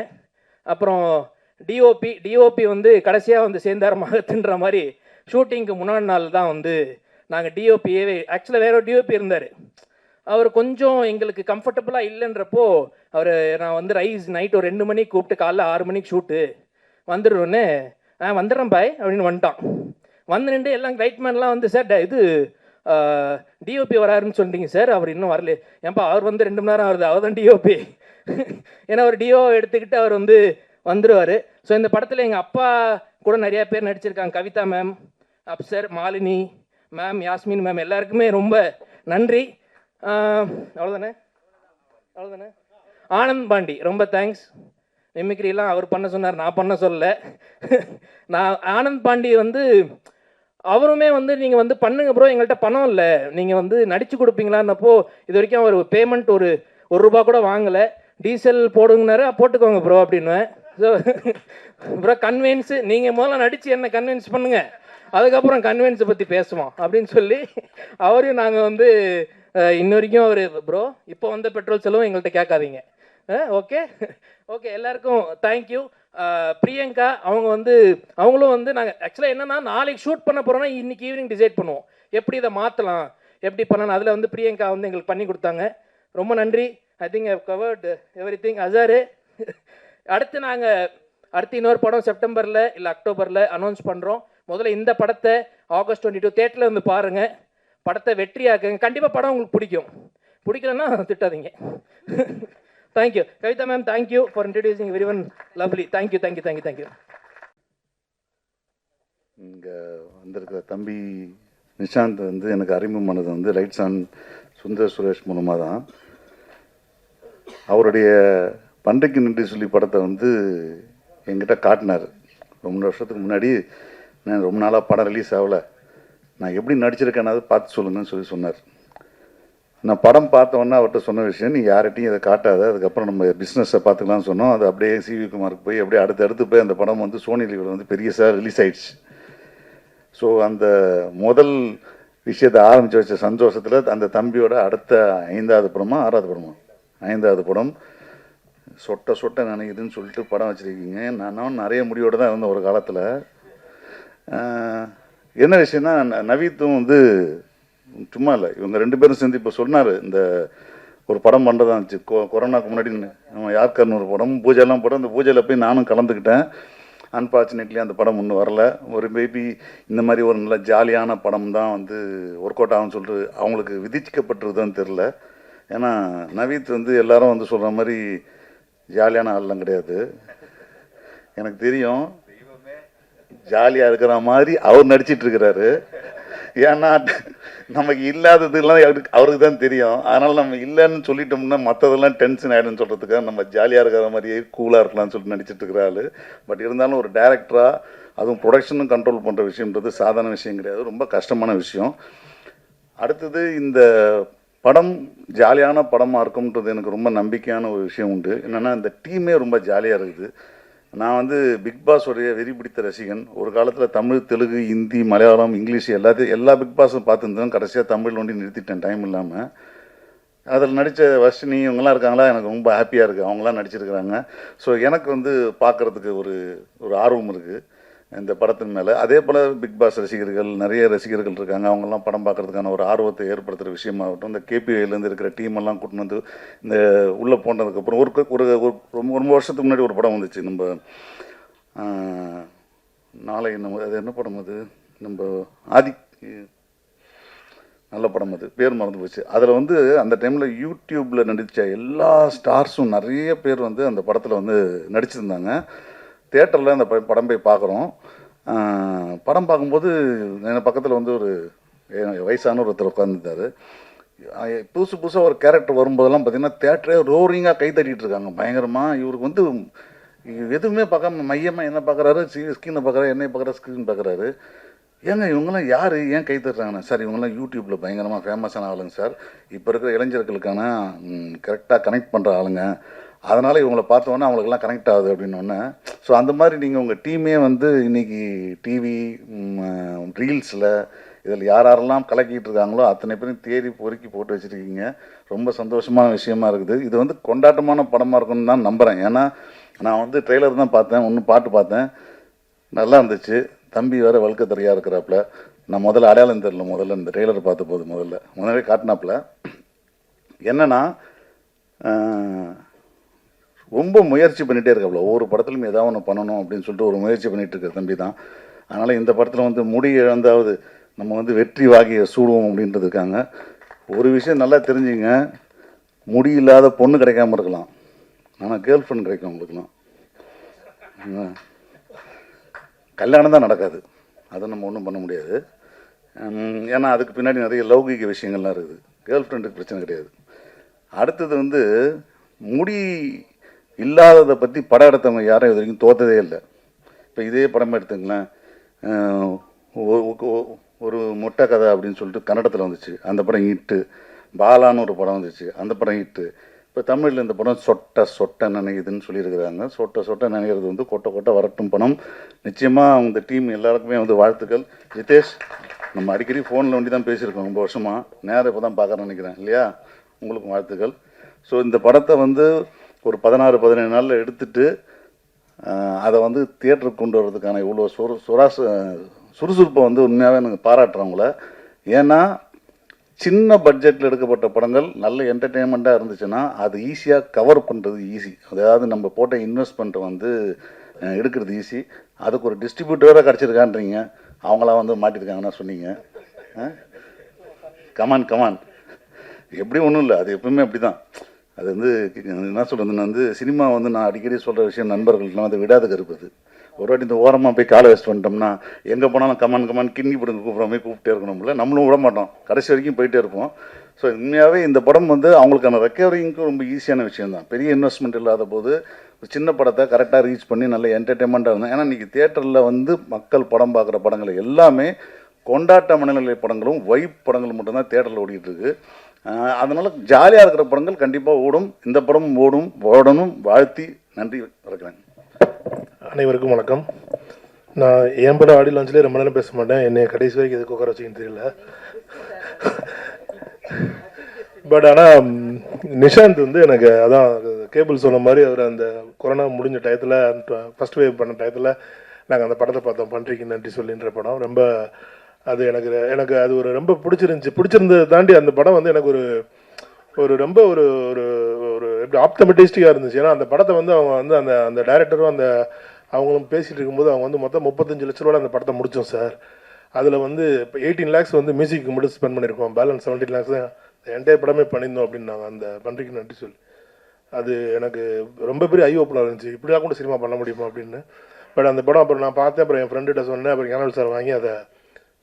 Speaker 10: அப்புறம் டிஓபி வந்து கடைசியாக வந்து சேர்ந்தார் மகத்துன்ற மாதிரி ஷூட்டிங்க்கு முன்னாடி நாள் தான் வந்து நாங்கள் டிஓபியே, ஆக்சுவலாக வேற ஒரு டிஓபி இருந்தார், அவர் கொஞ்சம் எங்களுக்கு கம்ஃபர்டபுளாக இல்லைன்றப்போ நான் வந்து ரைஸ் நைட் ஒரு 2 மணிக்கு கூப்பிட்டு காலைல 6 மணிக்கு ஷூட்டு வந்துடுவேன்னு, வந்துடுறேன் பாய் அப்படின்னு வந்துட்டான். வந்து நின்று எல்லாம் லைட்மேன்லாம் வந்து சார் இது டிஓபி வராருன்னு சொல்லிட்டீங்க சார், அவர் இன்னும் வரல. ஏன்பா அவர் வந்து 2 மணி நேரம் ஆகுது, அவர் தான் டிஓபி. ஏன்னா ஒரு டிஓ எடுத்துக்கிட்டு அவர் வந்து வந்துடுவார். ஸோ இந்த படத்தில் எங்கள் அப்பா கூட நிறையா பேர் நடிச்சிருக்காங்க, Kavitha ma'am, Afsar, Malini ma'am, Yasmin ma'am, எல்லாருக்குமே ரொம்ப நன்றி. அவ்வளோதானே. ஆனந்த் பாண்டி ரொம்ப தேங்க்ஸ். மிமிக்ரிலாம் அவர் பண்ண சொன்னார், நான் பண்ண சொல்லலை. நான் ஆனந்த் பாண்டி வந்து அவருமே வந்து நீங்கள் வந்து பண்ணுங்க ப்ரோ, எங்கள்கிட்ட பணம் இல்லை, நீங்கள் வந்து நடித்து கொடுப்பீங்களான்னப்போ இது வரைக்கும் அவர் பேமெண்ட் ஒரு ரூபா கூட வாங்கலை. டீசல் போடுங்கனாரு, போட்டுக்கோங்க ப்ரோ அப்படின்னுவேன். ஸோ ப்ரோ கன்வின்ஸு, நீங்கள் முதல்ல நடித்து என்ன கன்வின்ஸ் பண்ணுங்கள், அதுக்கப்புறம் கன்வின்ஸை பற்றி பேசுவோம் அப்படின்னு சொல்லி அவரையும் நாங்கள் வந்து இன்ன வரைக்கும் அவர் ப்ரோ இப்போ வந்த பெட்ரோல் செலவும் எங்கள்கிட்ட கேட்காதீங்க. ஓகே எல்லாருக்கும் தேங்க்யூ. பிரியங்கா அவங்களும் வந்து நாங்கள் ஆக்சுவலாக என்னென்னா நாளைக்கு ஷூட் பண்ண போகிறோன்னா இன்றைக்கி ஈவினிங் டிசைட் பண்ணுவோம் எப்படி இதை மாற்றலாம், எப்படி பண்ணலாம். அதில் வந்து பிரியங்கா வந்து எங்களுக்கு பண்ணி கொடுத்தாங்க, ரொம்ப நன்றி. I think I covered everything. Azhar அடுத்து இன்னொரு படம் செப்டம்பரில் இல்லை அக்டோபரில் அனௌன்ஸ் பண்ணுறோம். முதல்ல இந்த படத்தை ஆகஸ்ட் 22 தேட்டரில் வந்து பாருங்கள், படத்தை வெற்றியாக்குங்க. கண்டிப்பாக படம் உங்களுக்கு பிடிக்கலன்னா திட்டாதீங்க. Thank you Kavitha ma'am, thank you for introducing everyone. Lovely, thank you.
Speaker 11: இங்கே வந்திருக்கிற தம்பி நிஷாந்த் வந்து எனக்கு அறிமுகமானது வந்து ரைட்ஸ் ஆன் சுந்தர் சுரேஷ் மூலமாக தான். அவருடைய பன்றைக்கு நின்று சொல்லி படத்தை வந்து என்கிட்ட காட்டினார் ரொம்ப வருஷத்துக்கு முன்னாடி. நான் ரொம்ப நாளாக படம் ரிலீஸ் ஆகலை, நான் எப்படி நடிச்சிருக்கேன்னாவது பார்த்து சொல்லுங்கன்னு சொன்னார். நான் படம் பார்த்தோன்னா அவர்கிட்ட சொன்ன விஷயம், நீ யார்கிட்டையும் இதை காட்டாத, அதுக்கப்புறம் நம்ம பிஸ்னஸை பார்த்துக்கலாம்னு சொன்னோம். அது அப்படியே சிவி குமாருக்கு போய் அப்படியே அடுத்து போய் அந்த படம் வந்து சோனி லீவில் வந்து பெரிய சார் ரிலீஸ் ஆயிடுச்சு. ஸோ அந்த முதல் விஷயத்தை ஆரம்பித்து வச்ச சந்தோஷத்தில் அந்த தம்பியோட அடுத்த 5வது படமா 6வது படமா 5வது படம் சொட்ட நினைக்குதுன்னு சொல்லிட்டு படம் வச்சுருக்கீங்க. நானும் நிறைய முடிவோடு தான் இருந்தேன் ஒரு காலத்தில். என்ன விஷயம்னா நவீத்தும் வந்து சும்மா இல்லை, இவங்க 2 பேரும் சேர்ந்து இப்போ சொன்னார் இந்த ஒரு படம் பண்ணுறதா இருந்துச்சு கொரோனாக்கு முன்னாடி. நம்ம யார்கர்னு ஒரு படம் பூஜைலாம் போட்டு அந்த பூஜையில் போய் நானும் கலந்துக்கிட்டேன். அன்ஃபார்ச்சுனேட்லி அந்த படம் ஒன்றும் வரல. ஒரு மேபி இந்த மாதிரி ஒரு நல்ல ஜாலியான படம் தான் வந்து ஒர்க் அவுட் ஆகும்னு சொல்லிட்டு அவங்களுக்கு விதிக்கப்பட்டிருக்குதான்னு தெரில. ஏன்னா நவீத் வந்து எல்லாரும் வந்து சொல்கிற மாதிரி ஜாலியான ஆள்லாம் கிடையாது. எனக்கு தெரியும், ஜாலியாக இருக்கிற மாதிரி அவர் நடிச்சிட்டு இருக்கிறாரு. ஏன்னா நமக்கு இல்லாததுலாம் அவருக்கு தான் தெரியும். அதனால் நம்ம இல்லைன்னு சொல்லிட்டோம்னா மற்றதெல்லாம் டென்ஷன் ஆகிடும்னு சொல்கிறதுக்காக நம்ம ஜாலியாக இருக்கிற மாதிரியே கூலாக இருக்கலாம்னு சொல்லிட்டு நடிச்சிட்டு இருக்கிறாள். பட் இருந்தாலும் ஒரு டைரக்டராக அதுவும் ப்ரொடக்ஷனும் கண்ட்ரோல் பண்ணுற விஷயன்றது சாதாரண விஷயம் கிடையாது, ரொம்ப கஷ்டமான விஷயம். அடுத்தது இந்த படம் ஜாலியான படமாக இருக்கும்ன்றது எனக்கு ரொம்ப நம்பிக்கையான ஒரு விஷயம் உண்டு. என்னென்னா இந்த டீமே ரொம்ப ஜாலியாக இருக்குது. நான் வந்து பிக் பாஸ் உடைய வெறி பிடித்த ரசிகன். ஒரு காலத்தில் தமிழ், தெலுங்கு, ஹிந்தி, மலையாளம், இங்கிலீஷ் எல்லா பிக் பாஸும் பார்த்துருந்தேன். கடைசியாக தமிழ் ஒண்டி நிறுத்திட்டேன் டைம் இல்லாமல். அதில் நடித்த வர்ஷினி இவங்கெல்லாம் இருக்காங்களா, எனக்கு ரொம்ப ஹாப்பியாக இருக்குது. அவங்களாம் நடிச்சிருக்கிறாங்க. ஸோ எனக்கு வந்து பார்க்குறதுக்கு ஒரு ஆர்வம் இருக்குது இந்த படத்தின் மேலே. அதே போல் பிக் பாஸ் ரசிகர்கள் நிறைய ரசிகர்கள் இருக்காங்க. அவங்கெல்லாம் படம் பார்க்குறதுக்கான ஒரு ஆர்வத்தை ஏற்படுத்துகிற விஷயமாகட்டும், இந்த கேபிஐலேருந்து இருக்கிற டீமெல்லாம் கூட்டின்னு வந்து இந்த உள்ளே போனதுக்கப்புறம் ரொம்ப வருஷத்துக்கு முன்னாடி ஒரு படம் வந்துச்சு. நம்ம அது என்ன படம் அது, நம்ம நல்ல படம், அது பேர் மறந்து போச்சு. அதில் வந்து அந்த டைமில் யூடியூப்பில் நடித்த எல்லா ஸ்டார்ஸும் நிறைய பேர் வந்து அந்த படத்தில் வந்து நடிச்சிருந்தாங்க. தியேட்டரில் அந்த படம் போய் பார்க்குறோம். படம் பார்க்கும்போது என் பக்கத்தில் வந்து ஒரு வயசான ஒருத்தர் உட்காந்துருந்தார். புதுசாக ஒரு கேரக்டர் வரும்போதெல்லாம் பார்த்திங்கன்னா தியேட்டரே ரோரிங்காக கை தட்டிகிட்டு இருக்காங்க பயங்கரமாக. இவருக்கு வந்து எதுவுமே பார்க்காம மையமாக என்ன பார்க்குறாரு, ஸ்க்ரீனை பார்க்குறாரு, என்னை பார்க்குறாரு, ஸ்க்ரீன் பார்க்குறாரு. ஏங்க இவங்கெல்லாம் யார், ஏன் கை தட்டுறாங்கண்ணா? சார் இவங்கெல்லாம் யூடியூப்பில் பயங்கரமாக ஃபேமஸான ஆளுங்க சார். இப்போ இருக்கிற இளைஞர்களுக்கான கரெக்டாக கனெக்ட் பண்ணுற ஆளுங்க. அதனால் இவங்களை பார்த்தோன்னா அவங்களுக்கெல்லாம் கனெக்ட் ஆகுது அப்படின்னோடனே. ஸோ அந்த மாதிரி நீங்கள் உங்கள் டீமே வந்து இன்றைக்கி டிவி, ரீல்ஸில் இதில் யாரெல்லாம் கலக்கிட்டு இருக்காங்களோ அத்தனை பேரும் தேடி பொறுக்கி போட்டு வச்சுருக்கீங்க. ரொம்ப சந்தோஷமான விஷயமா இருக்குது. இது வந்து கொண்டாட்டமான படமாக இருக்குன்னு தான் நம்புகிறேன். ஏன்னா நான் வந்து ட்ரெய்லர் தான் பார்த்தேன், ஒன்று பாட்டு பார்த்தேன், நல்லா இருந்துச்சு. தம்பி வேறு வழுக்க தரையாக இருக்கிறாப்புல. நான் முதல்ல அடையாளம் தெரியல, முதல்ல இந்த ட்ரெய்லர் பார்த்த போது முதல்ல காட்டினாப்புல. என்னென்னா ரொம்ப முயற்சி பண்ணிகிட்டே இருக்காப்புல. ஒவ்வொரு படத்துலையும் ஏதாவது ஒன்று பண்ணணும் அப்படின்னு சொல்லிட்டு ஒரு முயற்சி பண்ணிகிட்டு இருக்கிற தம்பி தான். அதனால் இந்த படத்தில் வந்து முடி இழந்தாவது நம்ம வந்து வெற்றி வாகிய சூடுவோம் அப்படின்றது இருக்காங்க. ஒரு விஷயம் நல்லா தெரிஞ்சுங்க, முடி இல்லாத பொண்ணு கிடைக்காம இருக்கலாம், ஆனால் கேர்ள் ஃப்ரெண்ட் கிடைக்கும் உங்களுக்குலாம். கல்யாணம் தான் நடக்காது, அதை நம்ம ஒன்றும் பண்ண முடியாது. ஏன்னா அதுக்கு பின்னாடி நிறைய லௌகிக விஷயங்கள்லாம் இருக்குது. கேர்ள் ஃப்ரெண்டுக்கு பிரச்சனை கிடையாது. அடுத்தது வந்து முடி இல்லாததை பற்றி படம் எடுத்தவங்க யாரும் இது வரைக்கும் தோற்றதே இல்லை. இப்போ இதே படம் எடுத்துங்களேன், ஒரு மொட்டை கதை அப்படின்னு சொல்லிட்டு கன்னடத்தில் வந்துச்சு, அந்த படம் ஹிட்டு. பாலான்னு ஒரு படம் வந்துச்சு, அந்த படம் ஹிட்டு. இப்போ தமிழில் இந்த படம் சொட்ட நினைக்குதுன்னு சொல்லியிருக்கிறாங்க. சொட்ட நினைக்கிறது வந்து கொட்டை வரட்டும் படம். நிச்சயமாக இந்த டீம் எல்லாருக்குமே வந்து வாழ்த்துக்கள். ஜிதேஷ், நம்ம அடிக்கடி ஃபோனில் வண்டி தான் பேசியிருக்கோம் ரொம்ப வருஷமாக, நேரம் இப்போ தான் பார்க்குறேன்னு நினைக்கிறேன் இல்லையா? உங்களுக்கும் வாழ்த்துக்கள். ஸோ இந்த படத்தை வந்து ஒரு 16-17 நாளில் எடுத்துட்டு அதை வந்து தியேட்டருக்கு கொண்டு வர்றதுக்கான இவ்வளோ சுறுசுறுப்பை வந்து உண்மையாகவே எனக்கு பாராட்டுறவங்கள. ஏன்னா சின்ன பட்ஜெட்டில் எடுக்கப்பட்ட படங்கள் நல்ல என்டர்டெயின்மெண்ட்டாக இருந்துச்சுன்னா அது ஈஸியாக கவர் பண்ணுறது ஈஸி. அதாவது நம்ம போட்ட இன்வெஸ்ட்மெண்ட்டை வந்து எடுக்கிறது ஈஸி. அதுக்கு ஒரு டிஸ்ட்ரிபியூட்டராக கிடச்சிருக்கான்றீங்க, அவங்களாம் வந்து மாட்டியிருக்காங்கன்னா சொன்னீங்க. கமான் எப்படி ஒன்றும் இல்லை, அது எப்பவுமே அப்படி தான். அது வந்து என்ன சொல்கிறது, நான் வந்து சினிமா வந்து நான் அடிக்கடி சொல்கிற விஷயம், நண்பர்கள்லாம் வந்து விடாத கருப்புது. ஒரு வாட்டி இந்த ஓரமாக போய் காலை வேஸ்ட் பண்ணிட்டோம்னா எங்கே போனாலும் கமான் கிண்ணி போடுங்க கூப்பிட்ற மாதிரி கூப்பிட்டே இருக்கணும்ல, நம்மளும் விட மாட்டோம், கடைசி வரைக்கும் போயிட்டே இருப்போம். ஸோ உண்மையாகவே இந்த படம் வந்து அவங்களுக்கான ரெக்கவரிங்க்கு ரொம்ப ஈஸியான விஷயம் தான். பெரிய இன்வெஸ்ட்மெண்ட் இல்லாத போது சின்ன படத்தை கரெக்டாக ரீச் பண்ணி நல்ல என்டர்டெயின்மெண்ட்டாக இருந்தேன். ஏன்னா இன்றைக்கி தியேட்டரில் வந்து மக்கள் படம் பார்க்குற படங்கள் எல்லாமே கொண்டாட்ட மனநிலை படங்களும் வைப் படங்கள் மட்டும்தான் தியேட்டரில் ஓடிட்டுருக்கு. அதனால் ஜாலியாக இருக்கிற படங்கள் கண்டிப்பாக ஓடும். இந்த படம் ஓடணும். வாழ்த்தி நன்றி வணக்கம்.
Speaker 12: அனைவருக்கும் வணக்கம். நான் என் படம் ஆடியோ லான்ச்லேயே ரொம்ப நேரம் பேச மாட்டேன், என்னை கடைசி வரைக்கும் எதுக்கு உட்கார வச்சுக்கின்னு தெரியல. பட் ஆனால் நிஷாந்த் வந்து எனக்கு அதான் கேபிள் சொன்ன மாதிரி அவர் அந்த கொரோனா முடிஞ்ச டயத்தில், ஃபஸ்ட் வேவ் பண்ண டயத்தில் நாங்கள் அந்த படத்தை பார்த்தோம், பன்றிக்கு நன்றி சொல்லின்ற படம். ரொம்ப அது எனக்கு அது ஒரு ரொம்ப பிடிச்சிருந்ததை தாண்டி அந்த படம் வந்து எனக்கு ஒரு ரொம்ப ஒரு ஒரு எப்படி ஆப்டமிட்டிஸ்டிக்காக இருந்துச்சு. ஏன்னா அந்த படத்தை வந்து அவங்க வந்து அந்த டைரக்டரும் அவங்களும் பேசிகிட்டு இருக்கும்போது அவங்க வந்து மொத்தம் 35 லட்ச ரூபாய் அந்த படத்தை முடித்தோம் சார். அதில் வந்து இப்போ 18 lakhs வந்து மியூசிக்கு மட்டும் ஸ்பெண்ட் பண்ணியிருக்கோம், பேலன்ஸ் 17 lakhs தான் என்டையர் படமே பண்ணியிருந்தோம் அப்படின்னாங்க அந்த பன்றிக்கு நன்றி சொல்லி. அது எனக்கு ரொம்ப பெரிய ஐ ஓப்பனாக இருந்துச்சு, இப்படிலாம் கூட சினிமா பண்ண முடியுமா அப்படின்னு. பட் அந்த படம் அப்புறம் நான் பார்த்தேன், அப்புறம் என் ஃப்ரெண்டுகிட்ட சொன்னேன், அப்புறம் கேனல் சார் வாங்கி அதை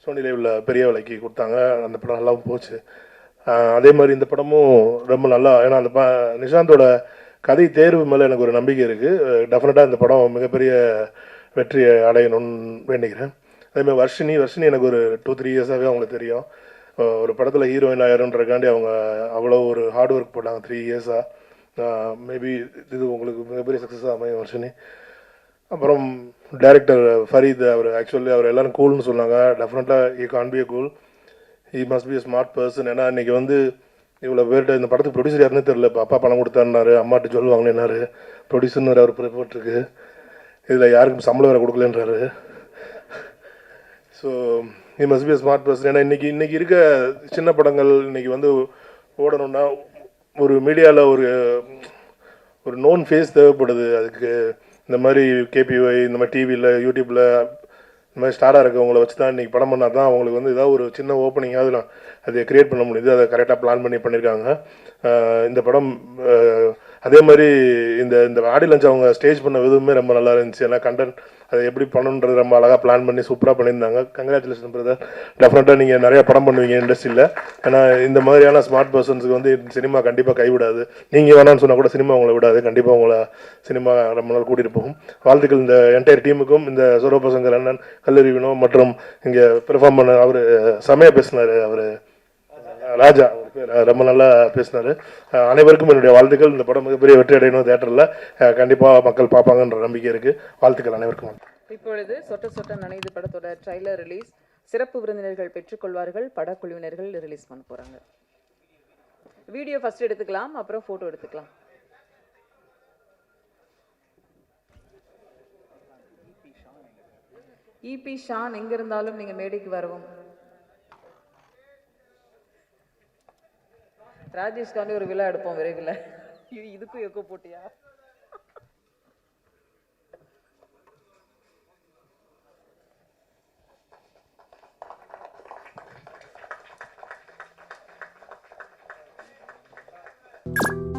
Speaker 12: சோனி லைவில் பெரிய விலைக்கு கொடுத்தாங்க. அந்த படம் நல்லாவும் போச்சு. அதே மாதிரி இந்த படமும் ரொம்ப நல்லா, ஏன்னா அந்த நிஷாந்தோட கதை தேர்வு மேலே எனக்கு ஒரு நம்பிக்கை இருக்குது. டெஃபினட்டாக இந்த படம் மிகப்பெரிய வெற்றியை அடையணும்னு வேண்டிக்கிறேன். அதேமாதிரி வர்ஷினி எனக்கு ஒரு 2-3 இயர்ஸாகவே அவங்களுக்கு தெரியும். ஒரு படத்தில் ஹீரோயின் ஆயிருன்றக்காண்டி அவங்க அவ்வளோ ஒரு ஹார்ட் ஒர்க் போட்டாங்க 3 இயர்ஸாக. மேபி இது உங்களுக்கு மிகப்பெரிய சக்ஸஸாக அமையும் வர்ஷினி. அப்புறம் டைரக்டர் ஃபரீத், அவர் ஆக்சுவலி அவர் எல்லாரும் கூல்னு சொன்னாங்க. டெஃபினட்டாக he can be a cool, he must be a smart person. ஏன்னா இன்றைக்கி வந்து இவ்வளோ பேர்கிட்ட இந்த படத்துக்கு ப்ரொடியூசர் யாருன்னு தெரியல. இப்போ அப்பா பணம் கொடுத்தாருனாரு, அம்மாட்ட ஜுவல் வாங்கினாரு, ப்ரொடியூசர்னு அவர் போட்டிருக்கு. இதில் யாருக்கும் சம்பளம் வேறு கொடுக்கலன்றாரு. So he must be a smart person. ஏன்னா இன்றைக்கி இருக்க சின்ன படங்கள் இன்றைக்கி வந்து ஓடணும்னா ஒரு மீடியாவில் ஒரு நோன் ஃபேஸ் தேவைப்படுது. அதுக்கு இந்த மாதிரி கேபிஒய், இந்த மாதிரி டிவியில், யூடியூப்பில் இந்த மாதிரி ஸ்டாராக இருக்கவங்கள வச்சு தான் இன்றைக்கி படம் பண்ணால் தான் அவங்களுக்கு வந்து ஏதாவது ஒரு சின்ன ஓப்பனிங்காவது அதை க்ரியேட் பண்ண முடியுது. அதை கரெக்டாக பிளான் பண்ணியிருக்காங்க இந்த படம். அதே மாதிரி இந்த ஆடி லஞ்ச் அவங்க ஸ்டேஜ் பண்ண விதமே ரொம்ப நல்லா இருந்துச்சு. ஏன்னா கண்டென்ட் அதை எப்படி பண்ணணுன்றது ரொம்ப அழகாக பிளான் பண்ணி சூப்பராக பண்ணியிருந்தாங்க. Congratulation brother. டெஃபினட்டாக நீங்கள் நிறையா படம் பண்ணுவீங்க இண்டஸ்ட்ரியில். ஏன்னா இந்த மாதிரியான ஸ்மார்ட் பர்சன்ஸுக்கு வந்து சினிமா கண்டிப்பாக கைவிடாது. நீங்கள் வேணான்னு சொன்னால் கூட சினிமா உங்களை விடாது. கண்டிப்பாக உங்களை சினிமா ரொம்ப நாள் கூட்டிகிட்டு போகும். வாழ்த்துக்கள் இந்த என்டையர் டீமுக்கும். இந்த சூரபசங்கர் அண்ணன், கல்லூரி வினோ மற்றும் இங்கே பெர்ஃபார்ம் பண்ண அவர் செமையாக பேசினார். அவர் ராஜா அவர் பேர் ரொம்ப நல்லா பேசினார். அனைவருக்கும் என்னுடைய வாழ்த்துக்கள். இந்த படம் மிகப்பெரிய வெற்றி அடையணும். தேட்டரில் கண்டிப்பாக மக்கள் பார்ப்பாங்கன்ற நம்பிக்கை இருக்குது. வாழ்த்துக்கள் அனைவருக்கும்.
Speaker 1: இப்பொழுது சொட்ட சொட்ட நனைது படத்தோட ட்ரைலர் ரிலீஸ். சிறப்பு விருந்தினர்கள் பெற்றுக்கொள்வார்கள். படக்குழுவினர்கள் ரிலீஸ் பண்ண போகிறாங்க. வீடியோ ஃபர்ஸ்ட் எடுத்துக்கலாம், அப்புறம் ஃபோட்டோ எடுத்துக்கலாம். இபி ஷான் எங்க இருந்தாலும் நீங்க மேடைக்கு வரவும். ராஜேஷ்காண்டி ஒரு விழா எடுப்போம் விரைவில். இதுக்கும் எக்கோ போட்டியா?
Speaker 13: you